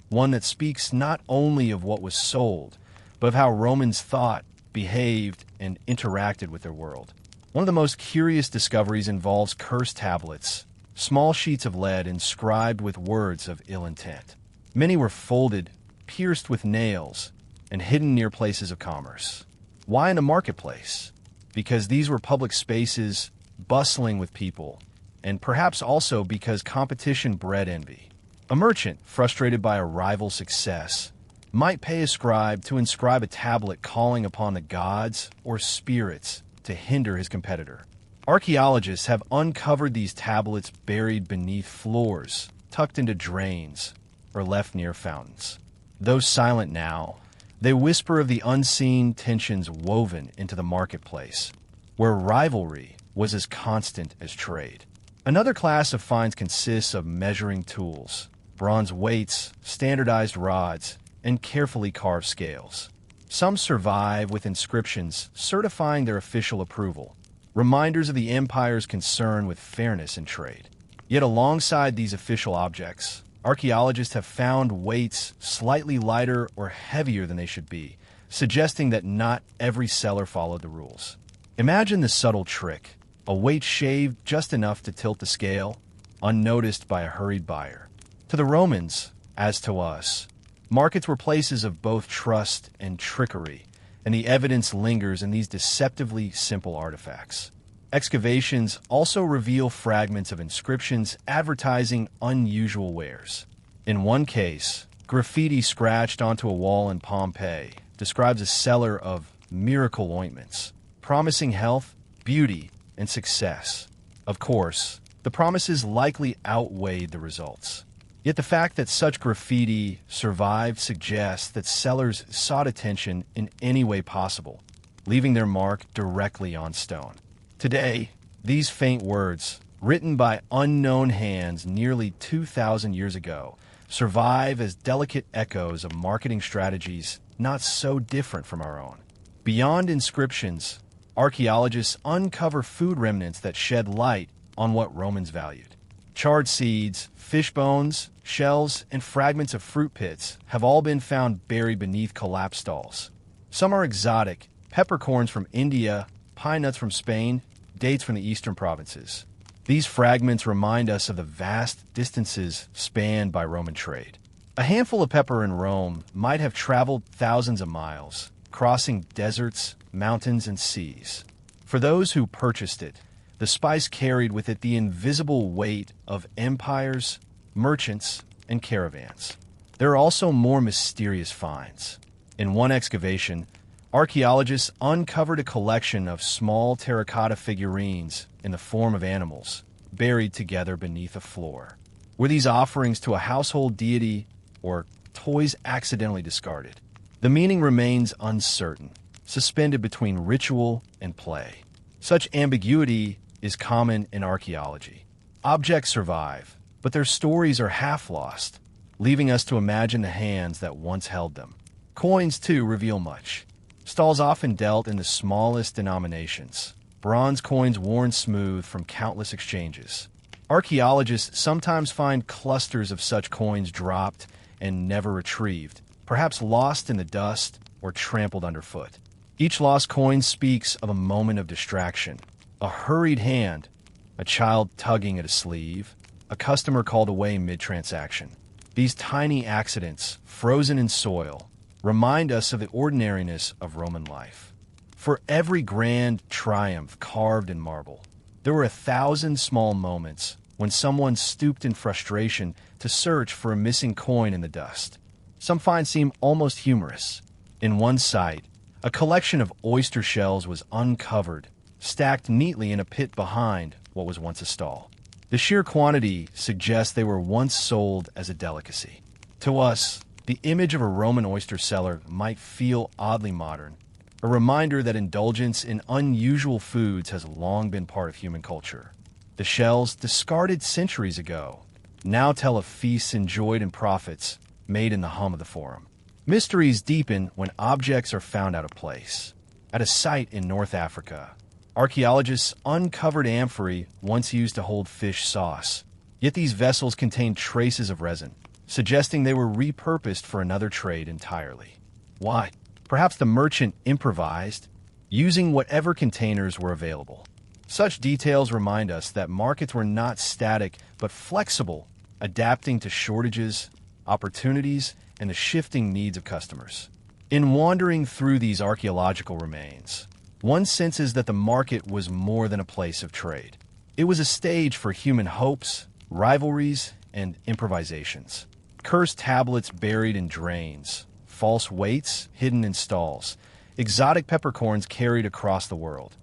Speaker 1: one that speaks not only of what was sold, but of how Romans thought, behaved, and interacted with their world. One of the most curious discoveries involves cursed tablets, small sheets of lead inscribed with words of ill intent. Many were folded, pierced with nails, and hidden near places of commerce. Why in a marketplace? Because these were public spaces bustling with people, and perhaps also because competition bred envy. A merchant, frustrated by a rival's success, might pay a scribe to inscribe a tablet calling upon the gods or spirits to hinder his competitor. Archaeologists have uncovered these tablets buried beneath floors, tucked into drains, or left near fountains. Though silent now, they whisper of the unseen tensions woven into the marketplace, where rivalry was as constant as trade. Another class of finds consists of measuring tools, bronze weights, standardized rods, and carefully carved scales. Some survive with inscriptions certifying their official approval, reminders of the empire's concern with fairness in trade. Yet alongside these official objects, archaeologists have found weights slightly lighter or heavier than they should be, suggesting that not every seller followed the rules. Imagine the subtle trick: a weight shaved just enough to tilt the scale, unnoticed by a hurried buyer. To the Romans, as to us, markets were places of both trust and trickery, and the evidence lingers in these deceptively simple artifacts. Excavations also reveal fragments of inscriptions advertising unusual wares. In one case, graffiti scratched onto a wall in Pompeii describes a seller of miracle ointments, promising health, beauty, and success. Of course, the promises likely outweighed the results. Yet the fact that such graffiti survived suggests that sellers sought attention in any way possible, leaving their mark directly on stone. Today, these faint words, written by unknown hands nearly 2,000 years ago, survive as delicate echoes of marketing strategies not so different from our own. Beyond inscriptions, archaeologists uncover food remnants that shed light on what Romans valued. Charred seeds, fish bones, shells, and fragments of fruit pits have all been found buried beneath collapsed stalls. Some are exotic: peppercorns from India, pine nuts from Spain, dates from the eastern provinces. These fragments remind us of the vast distances spanned by Roman trade. A handful of pepper in Rome might have traveled thousands of miles, crossing deserts, mountains, and seas. For those who purchased it, the spice carried with it the invisible weight of empires, merchants, and caravans. There are also more mysterious finds. In one excavation, archaeologists uncovered a collection of small terracotta figurines in the form of animals, buried together beneath a floor. Were these offerings to a household deity or toys accidentally discarded? The meaning remains uncertain, suspended between ritual and play. Such ambiguity is common in archaeology. Objects survive, but their stories are half lost, leaving us to imagine the hands that once held them. Coins, too, reveal much. Stalls often dealt in the smallest denominations, bronze coins worn smooth from countless exchanges. Archaeologists sometimes find clusters of such coins dropped and never retrieved, perhaps lost in the dust or trampled underfoot. Each lost coin speaks of a moment of distraction, a hurried hand, a child tugging at a sleeve, a customer called away mid-transaction. These tiny accidents, frozen in soil, remind us of the ordinariness of Roman life. For every grand triumph carved in marble, there were 1,000 small moments when someone stooped in frustration to search for a missing coin in the dust. Some finds seem almost humorous. In one site, a collection of oyster shells was uncovered, stacked neatly in a pit behind what was once a stall. The sheer quantity suggests they were once sold as a delicacy. To us, the image of a Roman oyster seller might feel oddly modern, a reminder that indulgence in unusual foods has long been part of human culture. The shells, discarded centuries ago, now tell of feasts enjoyed and profits made in the hum of the forum. Mysteries deepen when objects are found out of place. At a site in North Africa, archaeologists uncovered amphorae once used to hold fish sauce. Yet these vessels contained traces of resin, suggesting they were repurposed for another trade entirely. Why? Perhaps the merchant improvised, using whatever containers were available. Such details remind us that markets were not static but flexible, adapting to shortages, opportunities, and the shifting needs of customers. In wandering through these archaeological remains, one senses that the market was more than a place of trade. It was a stage for human hopes, rivalries, and improvisations. Cursed tablets buried in drains, false weights hidden in stalls, exotic peppercorns carried across the world.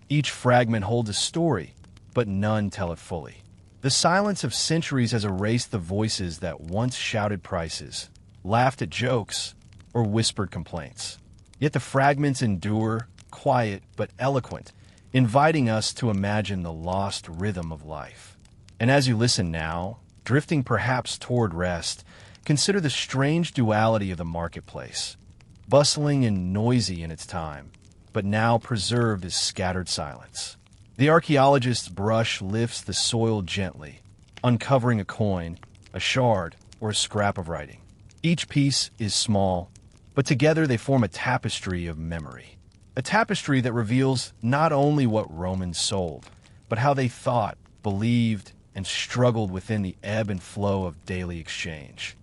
Speaker 1: Each fragment holds a story, but none tell it fully. The silence of centuries has erased the voices that once shouted prices, laughed at jokes, or whispered complaints. Yet the fragments endure, quiet but eloquent, inviting us to imagine the lost rhythm of life. And as you listen now, drifting perhaps toward rest, consider the strange duality of the marketplace, bustling and noisy in its time, but now preserved as scattered silence. The archaeologist's brush lifts the soil gently, uncovering a coin, a shard, or a scrap of writing. Each piece is small, but together they form a tapestry of memory. A tapestry that reveals not only what Romans sold, but how they thought, believed, and struggled within the ebb and flow of daily exchange.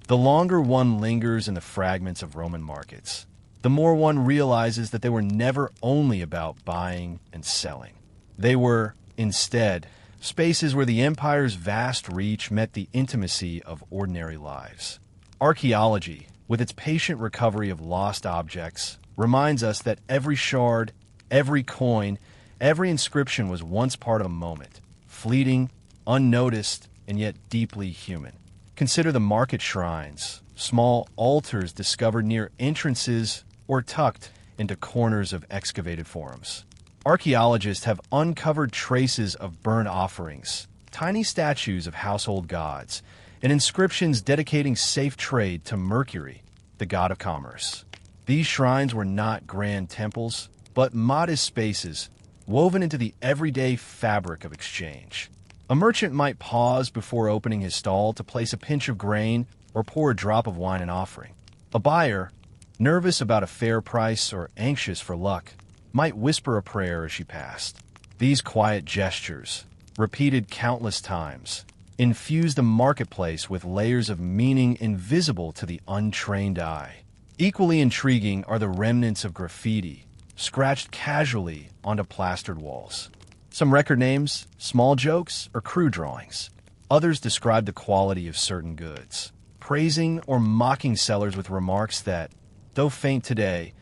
Speaker 1: The longer one lingers in the fragments of Roman markets, the more one realizes that they were never only about buying and selling. They were, instead, spaces where the empire's vast reach met the intimacy of ordinary lives. Archaeology, with its patient recovery of lost objects, reminds us that every shard, every coin, every inscription was once part of a moment, fleeting, unnoticed, and yet deeply human. Consider the market shrines, small altars discovered near entrances or tucked into corners of excavated forums. Archaeologists have uncovered traces of burnt offerings, tiny statues of household gods, and inscriptions dedicating safe trade to Mercury, the god of commerce. These shrines were not grand temples, but modest spaces woven into the everyday fabric of exchange. A merchant might pause before opening his stall to place a pinch of grain or pour a drop of wine in offering. A buyer, nervous about a fair price or anxious for luck, might whisper a prayer as she passed. These quiet gestures, repeated countless times, infused the marketplace with layers of meaning invisible to the untrained eye. Equally intriguing are the remnants of graffiti, scratched casually onto plastered walls. Some record names, small jokes, or crude drawings. Others describe the quality of certain goods, praising or mocking sellers with remarks that, though faint today,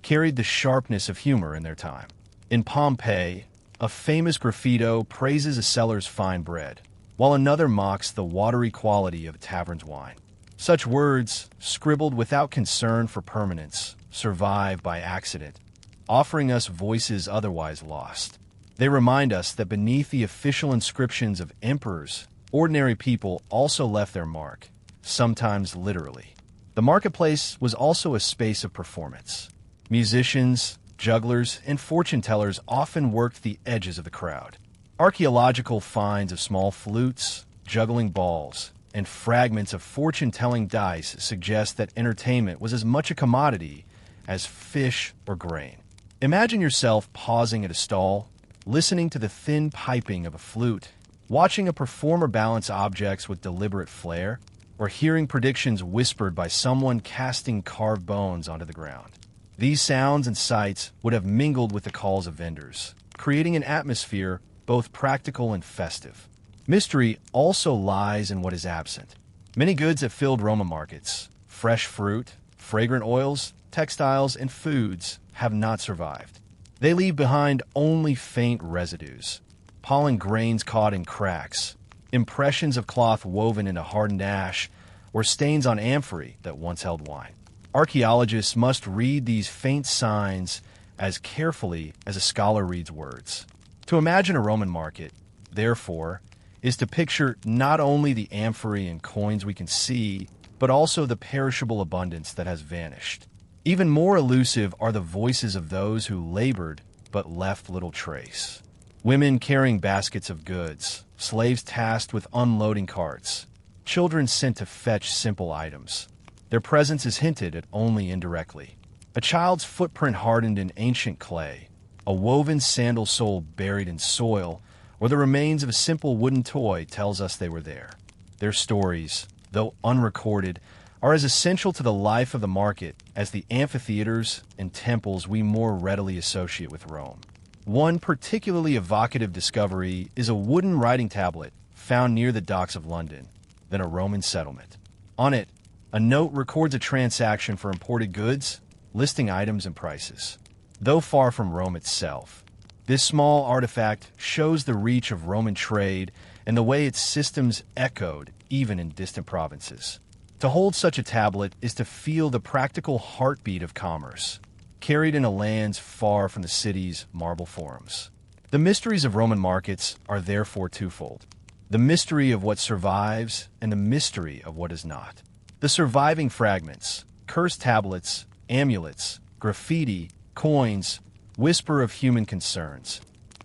Speaker 1: carried the sharpness of humor in their time. In Pompeii, A famous graffito praises a seller's fine bread, while another mocks the watery quality of a tavern's wine. Such words, scribbled without concern for permanence, survive by accident, offering us voices otherwise lost. They remind us that beneath the official inscriptions of emperors, ordinary people also left their mark, sometimes literally. The marketplace was also a space of performance. Musicians, jugglers, and fortune-tellers often worked the edges of the crowd. Archaeological finds of small flutes, juggling balls, and fragments of fortune-telling dice suggest that entertainment was as much a commodity as fish or grain. Imagine yourself pausing at a stall, listening to the thin piping of a flute, watching a performer balance objects with deliberate flair, or hearing predictions whispered by someone casting carved bones onto the ground. These sounds and sights would have mingled with the calls of vendors, creating an atmosphere both practical and festive. Mystery also lies in what is absent. Many goods that filled Roman markets, fresh fruit, fragrant oils, textiles, and foods, have not survived. They leave behind only faint residues, pollen grains caught in cracks, impressions of cloth woven into hardened ash, or stains on amphorae that once held wine. Archaeologists must read these faint signs as carefully as a scholar reads words. To imagine a Roman market, therefore, is to picture not only the amphorae and coins we can see, but also the perishable abundance that has vanished. Even more elusive are the voices of those who labored but left little trace. Women carrying baskets of goods, slaves tasked with unloading carts, children sent to fetch simple items. Their presence is hinted at only indirectly. A child's footprint hardened in ancient clay, a woven sandal sole buried in soil, or the remains of a simple wooden toy tells us they were there. Their stories, though unrecorded, are as essential to the life of the market as the amphitheaters and temples we more readily associate with Rome. One particularly evocative discovery is a wooden writing tablet found near the docks of London, then a Roman settlement. On it, a note records a transaction for imported goods, listing items and prices. Though far from Rome itself, this small artifact shows the reach of Roman trade and the way its systems echoed even in distant provinces. To hold such a tablet is to feel the practical heartbeat of commerce, carried in a lands far from the city's marble forums. The mysteries of Roman markets are therefore twofold: the mystery of what survives and the mystery of what is not. The surviving fragments, cursed tablets, amulets, graffiti, coins, whisper of human concerns,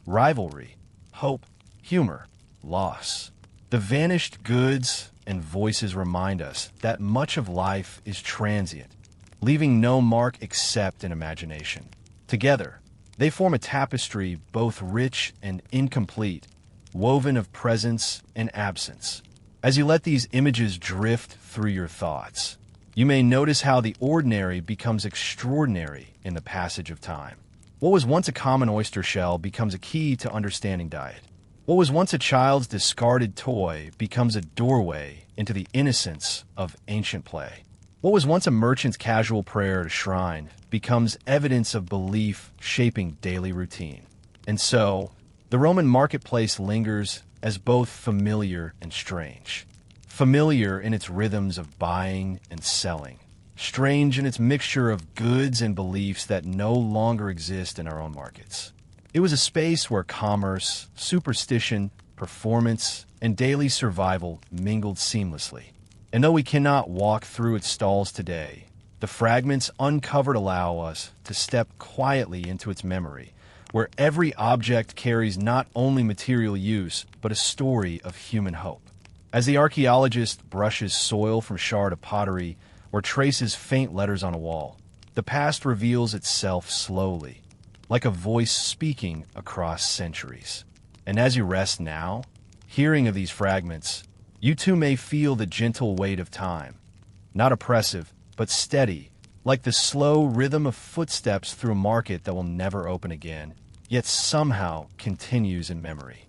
Speaker 1: rivalry, hope, humor, loss. The vanished goods and voices remind us that much of life is transient, leaving no mark except in imagination. Together, they form a tapestry both rich and incomplete, woven of presence and absence. As you let these images drift through your thoughts, you may notice how the ordinary becomes extraordinary in the passage of time. What was once a common oyster shell becomes a key to understanding diet. What was once a child's discarded toy becomes a doorway into the innocence of ancient play. What was once a merchant's casual prayer at a shrine becomes evidence of belief shaping daily routine. And so, the Roman marketplace lingers as both familiar and strange. Familiar in its rhythms of buying and selling, strange in its mixture of goods and beliefs that no longer exist in our own markets. It was a space where commerce, superstition, performance, and daily survival mingled seamlessly. And though we cannot walk through its stalls today, the fragments uncovered allow us to step quietly into its memory, where every object carries not only material use, but a story of human hope. As the archaeologist brushes soil from shard of pottery or traces faint letters on a wall, the past reveals itself slowly, like a voice speaking across centuries. And as you rest now, hearing of these fragments, you too may feel the gentle weight of time, not oppressive, but steady, like the slow rhythm of footsteps through a market that will never open again, yet somehow continues in memory.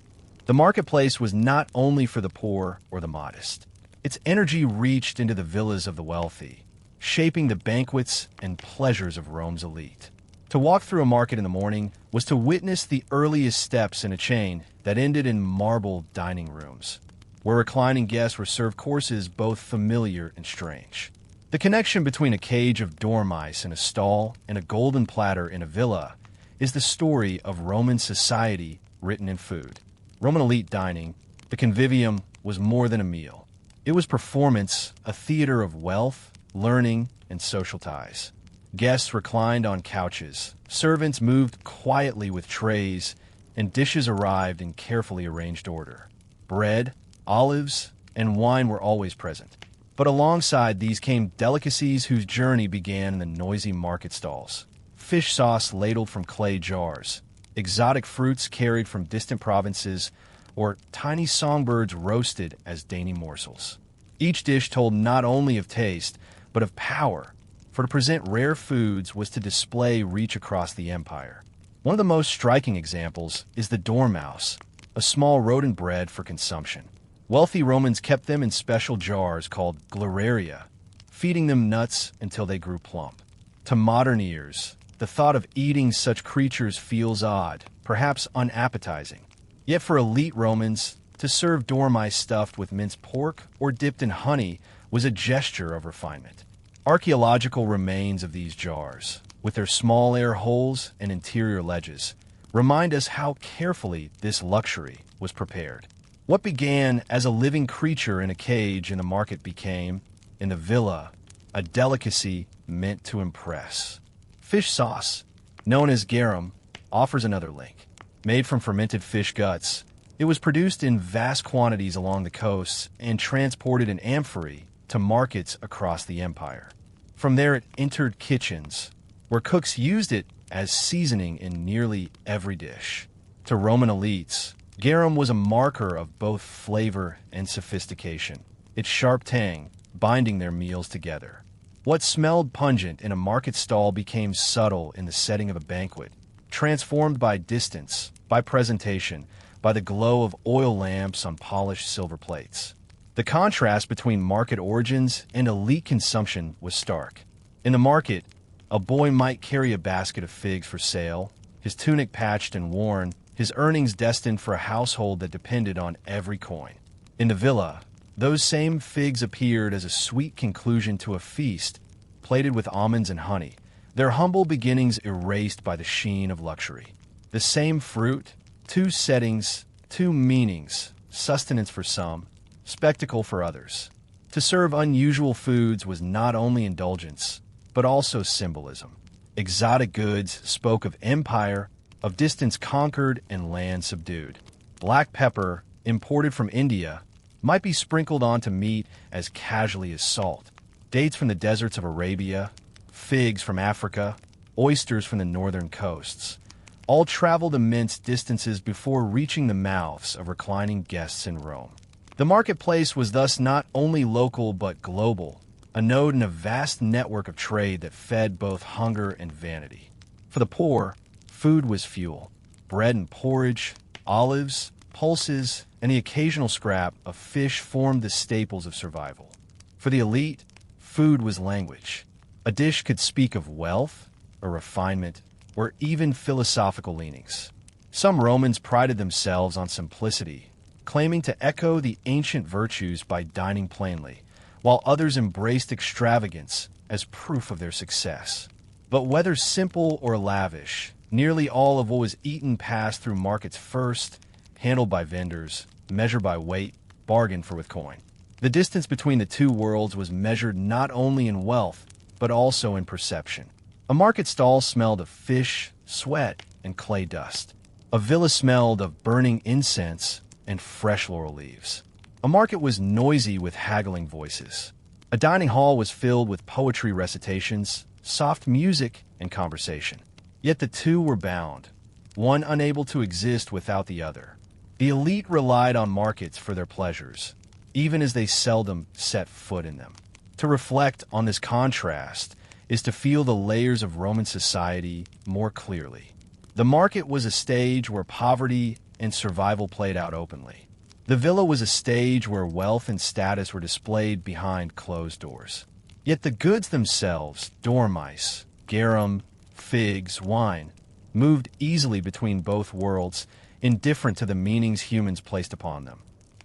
Speaker 1: The marketplace was not only for the poor or the modest. Its energy reached into the villas of the wealthy, shaping the banquets and pleasures of Rome's elite. To walk through a market in the morning was to witness the earliest steps in a chain that ended in marble dining rooms, where reclining guests were served courses both familiar and strange. The connection between a cage of dormice in a stall and a golden platter in a villa is the story of Roman society written in food. Roman elite dining, the convivium, was more than a meal. It was performance, a theater of wealth, learning, and social ties. Guests reclined on couches, servants moved quietly with trays, and dishes arrived in carefully arranged order. Bread, olives, and wine were always present. But alongside these came delicacies whose journey began in the noisy market stalls. Fish sauce ladled from clay jars, exotic fruits carried from distant provinces, or tiny songbirds roasted as dainty morsels. Each dish told not only of taste, but of power, for to present rare foods was to display reach across the empire. One of the most striking examples is the dormouse, a small rodent bred for consumption. Wealthy Romans kept them in special jars called gleraria, feeding them nuts until they grew plump. To modern ears, the thought of eating such creatures feels odd, perhaps unappetizing. Yet for elite Romans, to serve dormice stuffed with minced pork or dipped in honey was a gesture of refinement. Archaeological remains of these jars, with their small air holes and interior ledges, remind us how carefully this luxury was prepared. What began as a living creature in a cage in the market became, in the villa, a delicacy meant to impress. Fish sauce, known as garum, offers another link. Made from fermented fish guts, it was produced in vast quantities along the coasts and transported in amphorae to markets across the empire. From there it entered kitchens, where cooks used it as seasoning in nearly every dish. To Roman elites, garum was a marker of both flavor and sophistication, its sharp tang binding their meals together. What smelled pungent in a market stall became subtle in the setting of a banquet, transformed by distance, by presentation, by the glow of oil lamps on polished silver plates. The contrast between market origins and elite consumption was stark. In the market, a boy might carry a basket of figs for sale, his tunic patched and worn, his earnings destined for a household that depended on every coin. In the villa, those same figs appeared as a sweet conclusion to a feast, plated with almonds and honey, their humble beginnings erased by the sheen of luxury. The same fruit, two settings, two meanings, sustenance for some, spectacle for others. To serve unusual foods was not only indulgence, but also symbolism. Exotic goods spoke of empire, of distance conquered and land subdued. Black pepper, imported from India, might be sprinkled onto meat as casually as salt. Dates from the deserts of Arabia, figs from Africa, oysters from the northern coasts, all traveled immense distances before reaching the mouths of reclining guests in Rome. The marketplace was thus not only local but global, a node in a vast network of trade that fed both hunger and vanity. For the poor, food was fuel. Bread and porridge, olives, pulses, and the occasional scrap of fish formed the staples of survival. For the elite, food was language. A dish could speak of wealth, or refinement, or even philosophical leanings. Some Romans prided themselves on simplicity, claiming to echo the ancient virtues by dining plainly, while others embraced extravagance as proof of their success. But whether simple or lavish, nearly all of what was eaten passed through markets first, handled by vendors, measured by weight, bargained for with coin. The distance between the two worlds was measured not only in wealth, but also in perception. A market stall smelled of fish, sweat, and clay dust. A villa smelled of burning incense and fresh laurel leaves. A market was noisy with haggling voices. A dining hall was filled with poetry recitations, soft music, and conversation. Yet the two were bound, one unable to exist without the other. The elite relied on markets for their pleasures, even as they seldom set foot in them. To reflect on this contrast is to feel the layers of Roman society more clearly. The market was a stage where poverty and survival played out openly. The villa was a stage where wealth and status were displayed behind closed doors. Yet the goods themselves, dormice, garum, figs, wine, moved easily between both worlds, indifferent to the meanings humans placed upon them.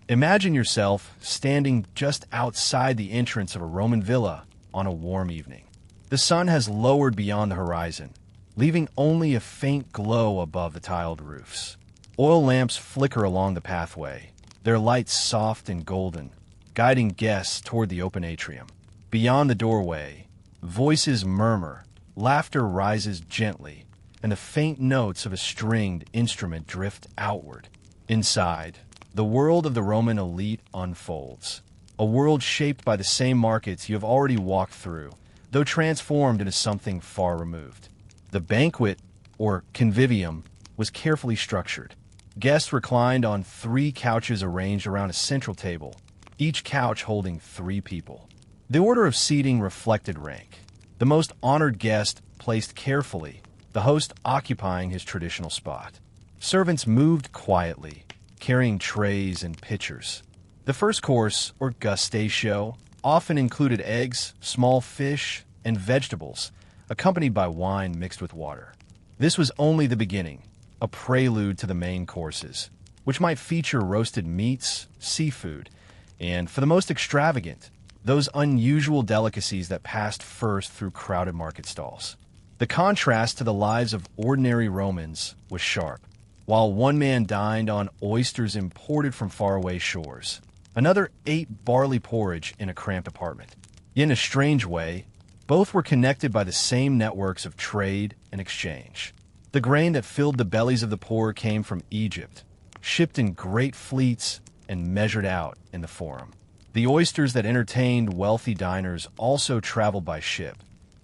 Speaker 1: Imagine yourself standing just outside the entrance of a Roman villa on a warm evening. The sun has lowered beyond the horizon, leaving only a faint glow above the tiled roofs. Oil lamps flicker along the pathway, their lights soft and golden, guiding guests toward the open atrium. Beyond the doorway, voices murmur, laughter rises gently, and the faint notes of a stringed instrument drift outward. Inside, the world of the Roman elite unfolds, a world shaped by the same markets you have already walked through, though transformed into something far removed. The banquet, or convivium, was carefully structured. Guests reclined on 3 couches arranged around a central table, each couch holding 3 people. The order of seating reflected rank. The most honored guest placed carefully, the host occupying his traditional spot. Servants moved quietly, carrying trays and pitchers. The first course, or gustatio, often included eggs, small fish, and vegetables, accompanied by wine mixed with water. This was only the beginning, a prelude to the main courses, which might feature roasted meats, seafood, and, for the most extravagant, those unusual delicacies that passed first through crowded market stalls. The contrast to the lives of ordinary Romans was sharp. While one man dined on oysters imported from faraway shores, another ate barley porridge in a cramped apartment. Yet in a strange way, both were connected by the same networks of trade and exchange. The grain that filled the bellies of the poor came from Egypt, shipped in great fleets and measured out in the Forum. The oysters that entertained wealthy diners also traveled by ship,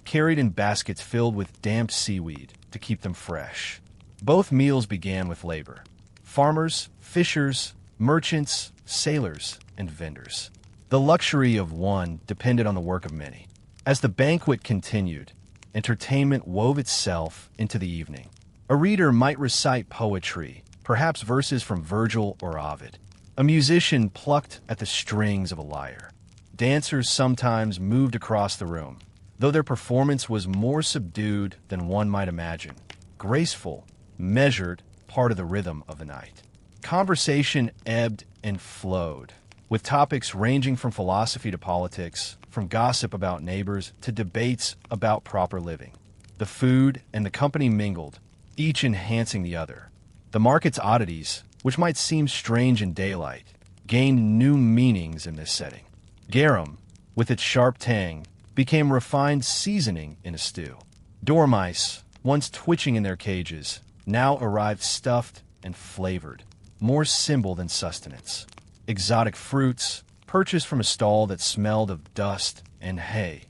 Speaker 1: carried in baskets filled with damp seaweed to keep them fresh. Both meals began with labor. Farmers, fishers, merchants, sailors, and vendors. The luxury of one depended on the work of many. As the banquet continued, entertainment wove itself into the evening. A reader might recite poetry, perhaps verses from Virgil or Ovid. A musician plucked at the strings of a lyre. Dancers sometimes moved across the room, though their performance was more subdued than one might imagine. Graceful, measured, part of the rhythm of the night. Conversation ebbed and flowed, with topics ranging from philosophy to politics, from gossip about neighbors to debates about proper living. The food and the company mingled, each enhancing the other. The market's oddities, which might seem strange in daylight, gained new meanings in this setting. Garum, with its sharp tang, became refined seasoning in a stew. Dormice, once twitching in their cages, now arrived stuffed and flavored, more symbol than sustenance. Exotic fruits, purchased from a stall that smelled of dust and hay,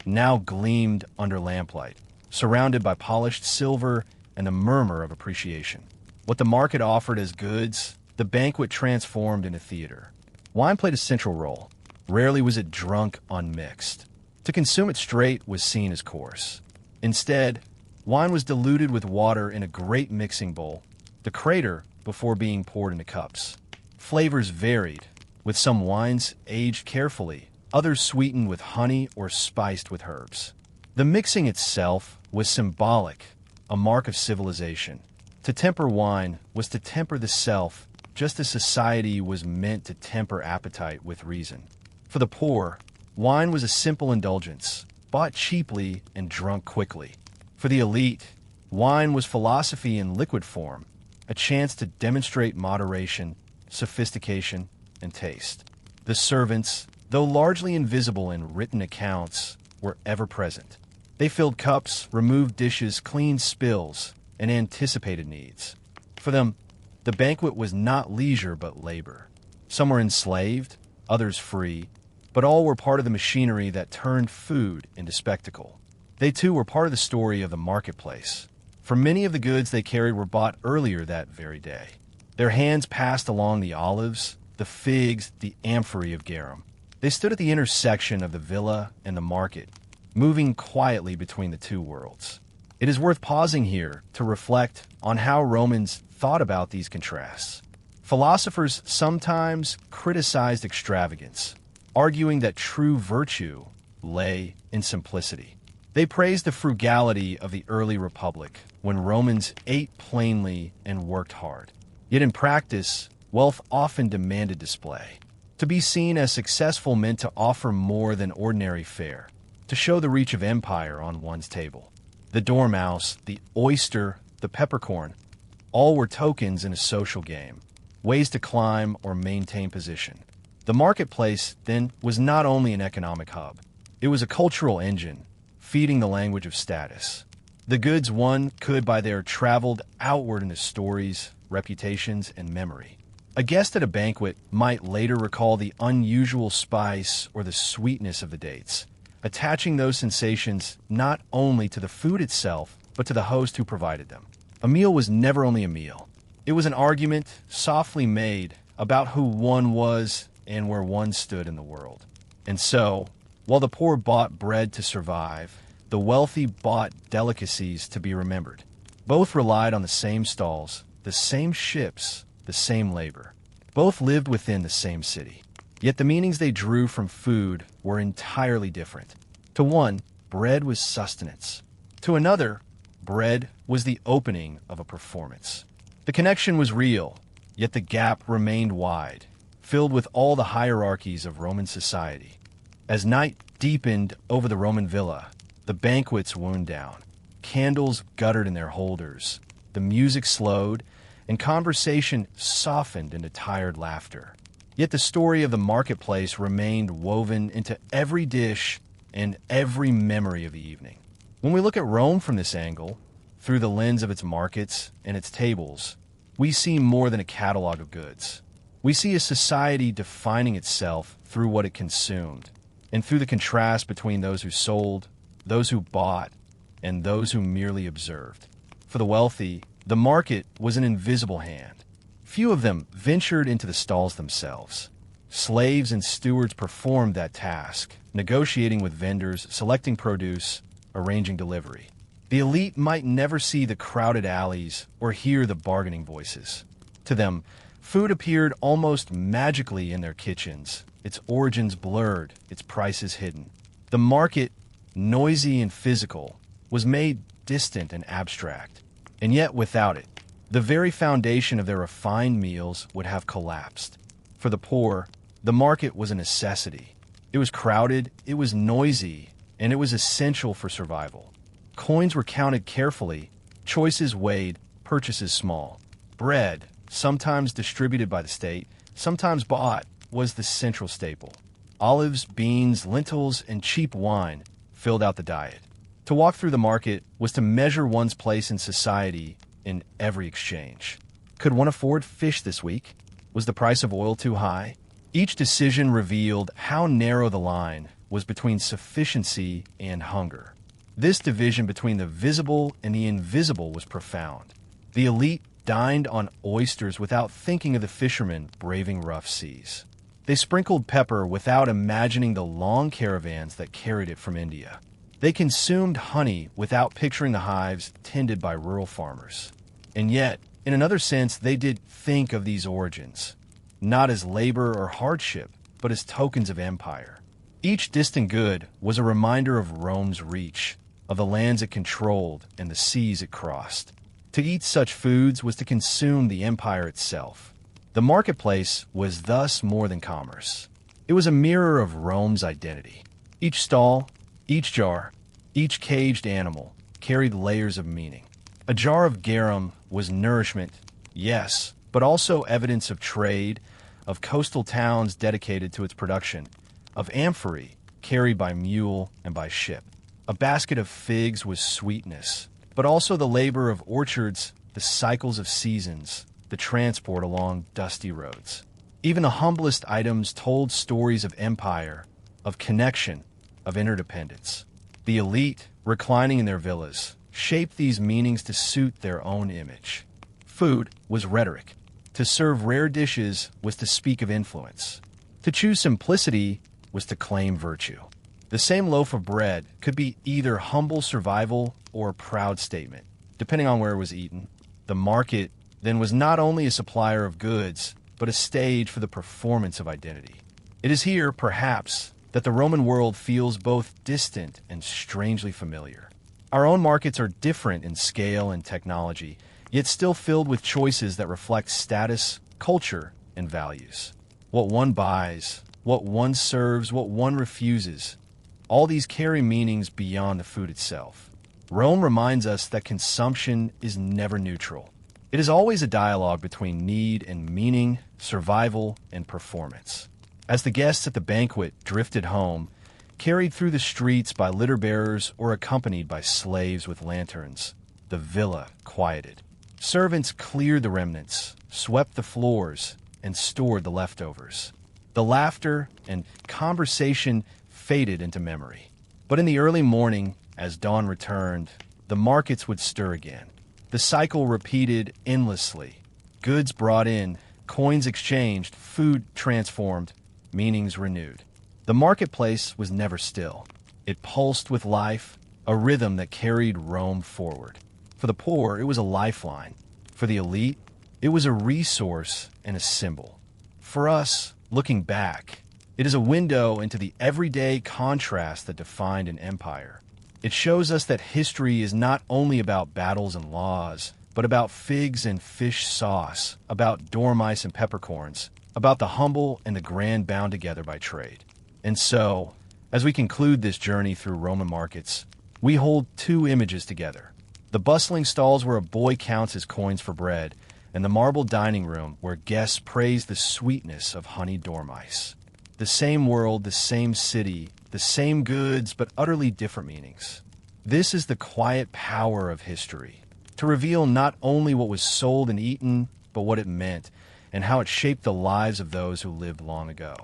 Speaker 1: now gleamed under lamplight, surrounded by polished silver and a murmur of appreciation. What the market offered as goods, the banquet transformed into theater. Wine played a central role. Rarely was it drunk unmixed. To consume it straight was seen as coarse. Instead, wine was diluted with water in a great mixing bowl, the crater before being poured into cups. Flavors varied, with some wines aged carefully, others sweetened with honey or spiced with herbs. The mixing itself was symbolic, a mark of civilization. To temper wine was to temper the self, just as society was meant to temper appetite with reason. For the poor, wine was a simple indulgence, bought cheaply and drunk quickly. For the elite, wine was philosophy in liquid form, a chance to demonstrate moderation, sophistication, and taste. The servants, though largely invisible in written accounts, were ever present. They filled cups, removed dishes, cleaned spills, and anticipated needs. For them, the banquet was not leisure but labor. Some were enslaved, others free, but all were part of the machinery that turned food into spectacle. They too were part of the story of the marketplace, for many of the goods they carried were bought earlier that very day. Their hands passed along the olives, the figs, the amphorae of garum. They stood at the intersection of the villa and the market, moving quietly between the two worlds. It is worth pausing here to reflect on how Romans thought about these contrasts. Philosophers sometimes criticized extravagance, arguing that true virtue lay in simplicity. They praised the frugality of the early republic, when Romans ate plainly and worked hard. Yet in practice, wealth often demanded display. To be seen as successful meant to offer more than ordinary fare, to show the reach of empire on one's table. The dormouse, the oyster, the peppercorn, all were tokens in a social game, ways to climb or maintain position. The marketplace, then, was not only an economic hub. It was a cultural engine, feeding the language of status. The goods one could buy there traveled outward into stories, reputations, and memory. A guest at a banquet might later recall the unusual spice or the sweetness of the dates, attaching those sensations not only to the food itself, but to the host who provided them. A meal was never only a meal. It was an argument, softly made, about who one was and where one stood in the world. And so, while the poor bought bread to survive, the wealthy bought delicacies to be remembered. Both relied on the same stalls, the same ships, the same labor. Both lived within the same city. Yet the meanings they drew from food were entirely different. To one, bread was sustenance. To another, bread was the opening of a performance. The connection was real, yet the gap remained wide, filled with all the hierarchies of Roman society. As night deepened over the Roman villa, the banquets wound down. Candles guttered in their holders. The music slowed, and conversation softened into tired laughter. Yet the story of the marketplace remained woven into every dish and every memory of the evening. When we look at Rome from this angle, through the lens of its markets and its tables, we see more than a catalog of goods. We see a society defining itself through what it consumed, and through the contrast between those who sold, those who bought, and those who merely observed. For the wealthy, the market was an invisible hand. Few of them ventured into the stalls themselves. Slaves and stewards performed that task, negotiating with vendors, selecting produce, arranging delivery. The elite might never see the crowded alleys or hear the bargaining voices. To them, food appeared almost magically in their kitchens, its origins blurred, its prices hidden. The market, noisy and physical, was made distant and abstract. And yet without it, the very foundation of their refined meals would have collapsed. For the poor, the market was a necessity. It was crowded, it was noisy, and it was essential for survival. Coins were counted carefully, choices weighed, purchases small. Bread, sometimes distributed by the state, sometimes bought, was the central staple. Olives, beans, lentils, and cheap wine filled out the diet. To walk through the market was to measure one's place in society in every exchange. Could one afford fish this week? Was the price of oil too high? Each decision revealed how narrow the line was between sufficiency and hunger. This division between the visible and the invisible was profound. The elite dined on oysters without thinking of the fishermen braving rough seas. They sprinkled pepper without imagining the long caravans that carried it from India. They consumed honey without picturing the hives tended by rural farmers. And yet, in another sense, they did think of these origins, not as labor or hardship, but as tokens of empire. Each distant good was a reminder of Rome's reach, of the lands it controlled and the seas it crossed. To eat such foods was to consume the empire itself. The marketplace was thus more than commerce. It was a mirror of Rome's identity. Each stall, each jar, each caged animal carried layers of meaning. A jar of garum was nourishment, yes, but also evidence of trade, of coastal towns dedicated to its production, of amphory carried by mule and by ship. A basket of figs was sweetness, but also the labor of orchards, the cycles of seasons, the transport along dusty roads. Even the humblest items told stories of empire, of connection, of interdependence. The elite, reclining in their villas, shaped these meanings to suit their own image. Food was rhetoric. To serve rare dishes was to speak of influence. To choose simplicity was to claim virtue. The same loaf of bread could be either humble survival or a proud statement, depending on where it was eaten. The market, then, was not only a supplier of goods, but a stage for the performance of identity. It is here, perhaps, that the Roman world feels both distant and strangely familiar. Our own markets are different in scale and technology, yet still filled with choices that reflect status, culture, and values. What one buys, what one serves, what one refuses, all these carry meanings beyond the food itself. Rome reminds us that consumption is never neutral. It is always a dialogue between need and meaning, survival and performance. As the guests at the banquet drifted home, carried through the streets by litter bearers or accompanied by slaves with lanterns, the villa quieted. Servants cleared the remnants, swept the floors, and stored the leftovers. The laughter and conversation faded into memory. But in the early morning, as dawn returned, the markets would stir again. The cycle repeated endlessly. Goods brought in, coins exchanged, food transformed, meanings renewed. The marketplace was never still. It pulsed with life, a rhythm that carried Rome forward. For the poor, it was a lifeline. For the elite, it was a resource and a symbol. For us, looking back, it is a window into the everyday contrast that defined an empire. It shows us that history is not only about battles and laws, but about figs and fish sauce, about dormice and peppercorns, about the humble and the grand bound together by trade. And so, as we conclude this journey through Roman markets, we hold two images together. The bustling stalls where a boy counts his coins for bread, and the marble dining room where guests praise the sweetness of honey dormice. The same world, the same city, the same goods, but utterly different meanings. This is the quiet power of history, to reveal not only what was sold and eaten, but what it meant, and how it shaped the lives of those who lived long ago.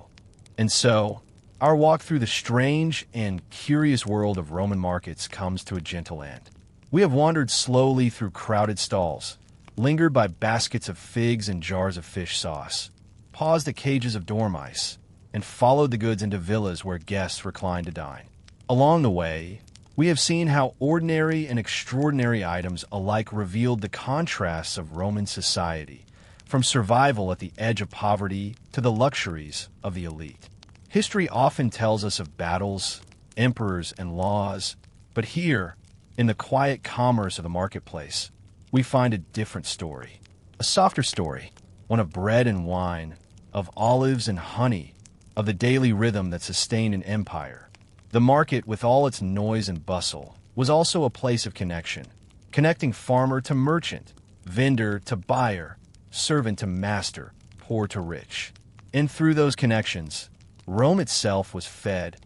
Speaker 1: And so, our walk through the strange and curious world of Roman markets comes to a gentle end. We have wandered slowly through crowded stalls, lingered by baskets of figs and jars of fish sauce, paused at cages of dormice, and followed the goods into villas where guests reclined to dine. Along the way, we have seen how ordinary and extraordinary items alike revealed the contrasts of Roman society, from survival at the edge of poverty to the luxuries of the elite. History often tells us of battles, emperors, and laws, but here, in the quiet commerce of the marketplace, we find a different story. A softer story, one of bread and wine, of olives and honey, of the daily rhythm that sustained an empire. The market, with all its noise and bustle, was also a place of connection, connecting farmer to merchant, vendor to buyer, servant to master, poor to rich. And through those connections, Rome itself was fed,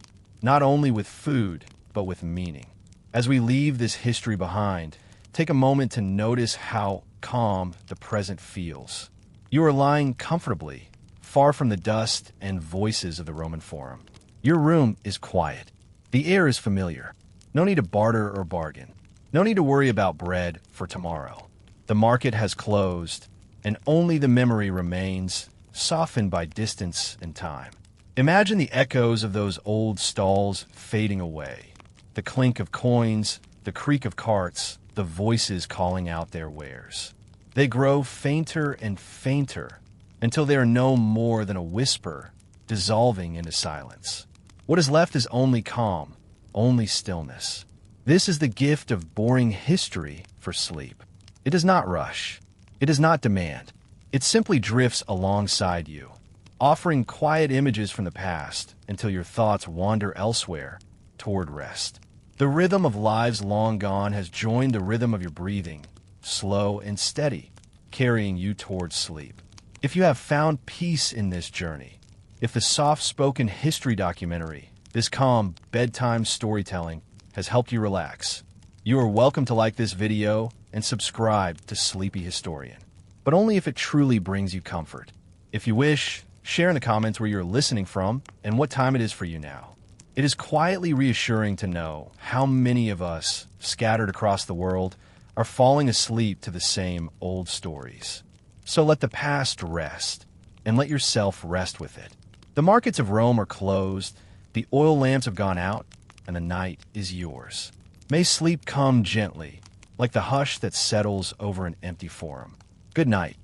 Speaker 1: not only with food, but with meaning. As we leave this history behind, take a moment to notice how calm the present feels. You are lying comfortably, far from the dust and voices of the Roman Forum. Your room is quiet. The air is familiar. No need to barter or bargain. No need to worry about bread for tomorrow. The market has closed, and only the memory remains, softened by distance and time. Imagine the echoes of those old stalls fading away. The clink of coins, the creak of carts, the voices calling out their wares. They grow fainter and fainter until they are no more than a whisper, dissolving into silence. What is left is only calm, only stillness. This is the gift of boring history for sleep. It does not rush. It does not demand. It simply drifts alongside you, offering quiet images from the past until your thoughts wander elsewhere toward rest. The rhythm of lives long gone has joined the rhythm of your breathing, slow and steady, carrying you towards sleep. If you have found peace in this journey, if the soft-spoken history documentary, this calm bedtime storytelling, has helped you relax, you are welcome to like this video and subscribe to Sleepy Historian, but only if it truly brings you comfort. If you wish, share in the comments where you're listening from and what time it is for you now. It is quietly reassuring to know how many of us, scattered across the world, are falling asleep to the same old stories. So let the past rest, and let yourself rest with it. The markets of Rome are closed, the oil lamps have gone out, and the night is yours. May sleep come gently, like the hush that settles over an empty forum. Good night.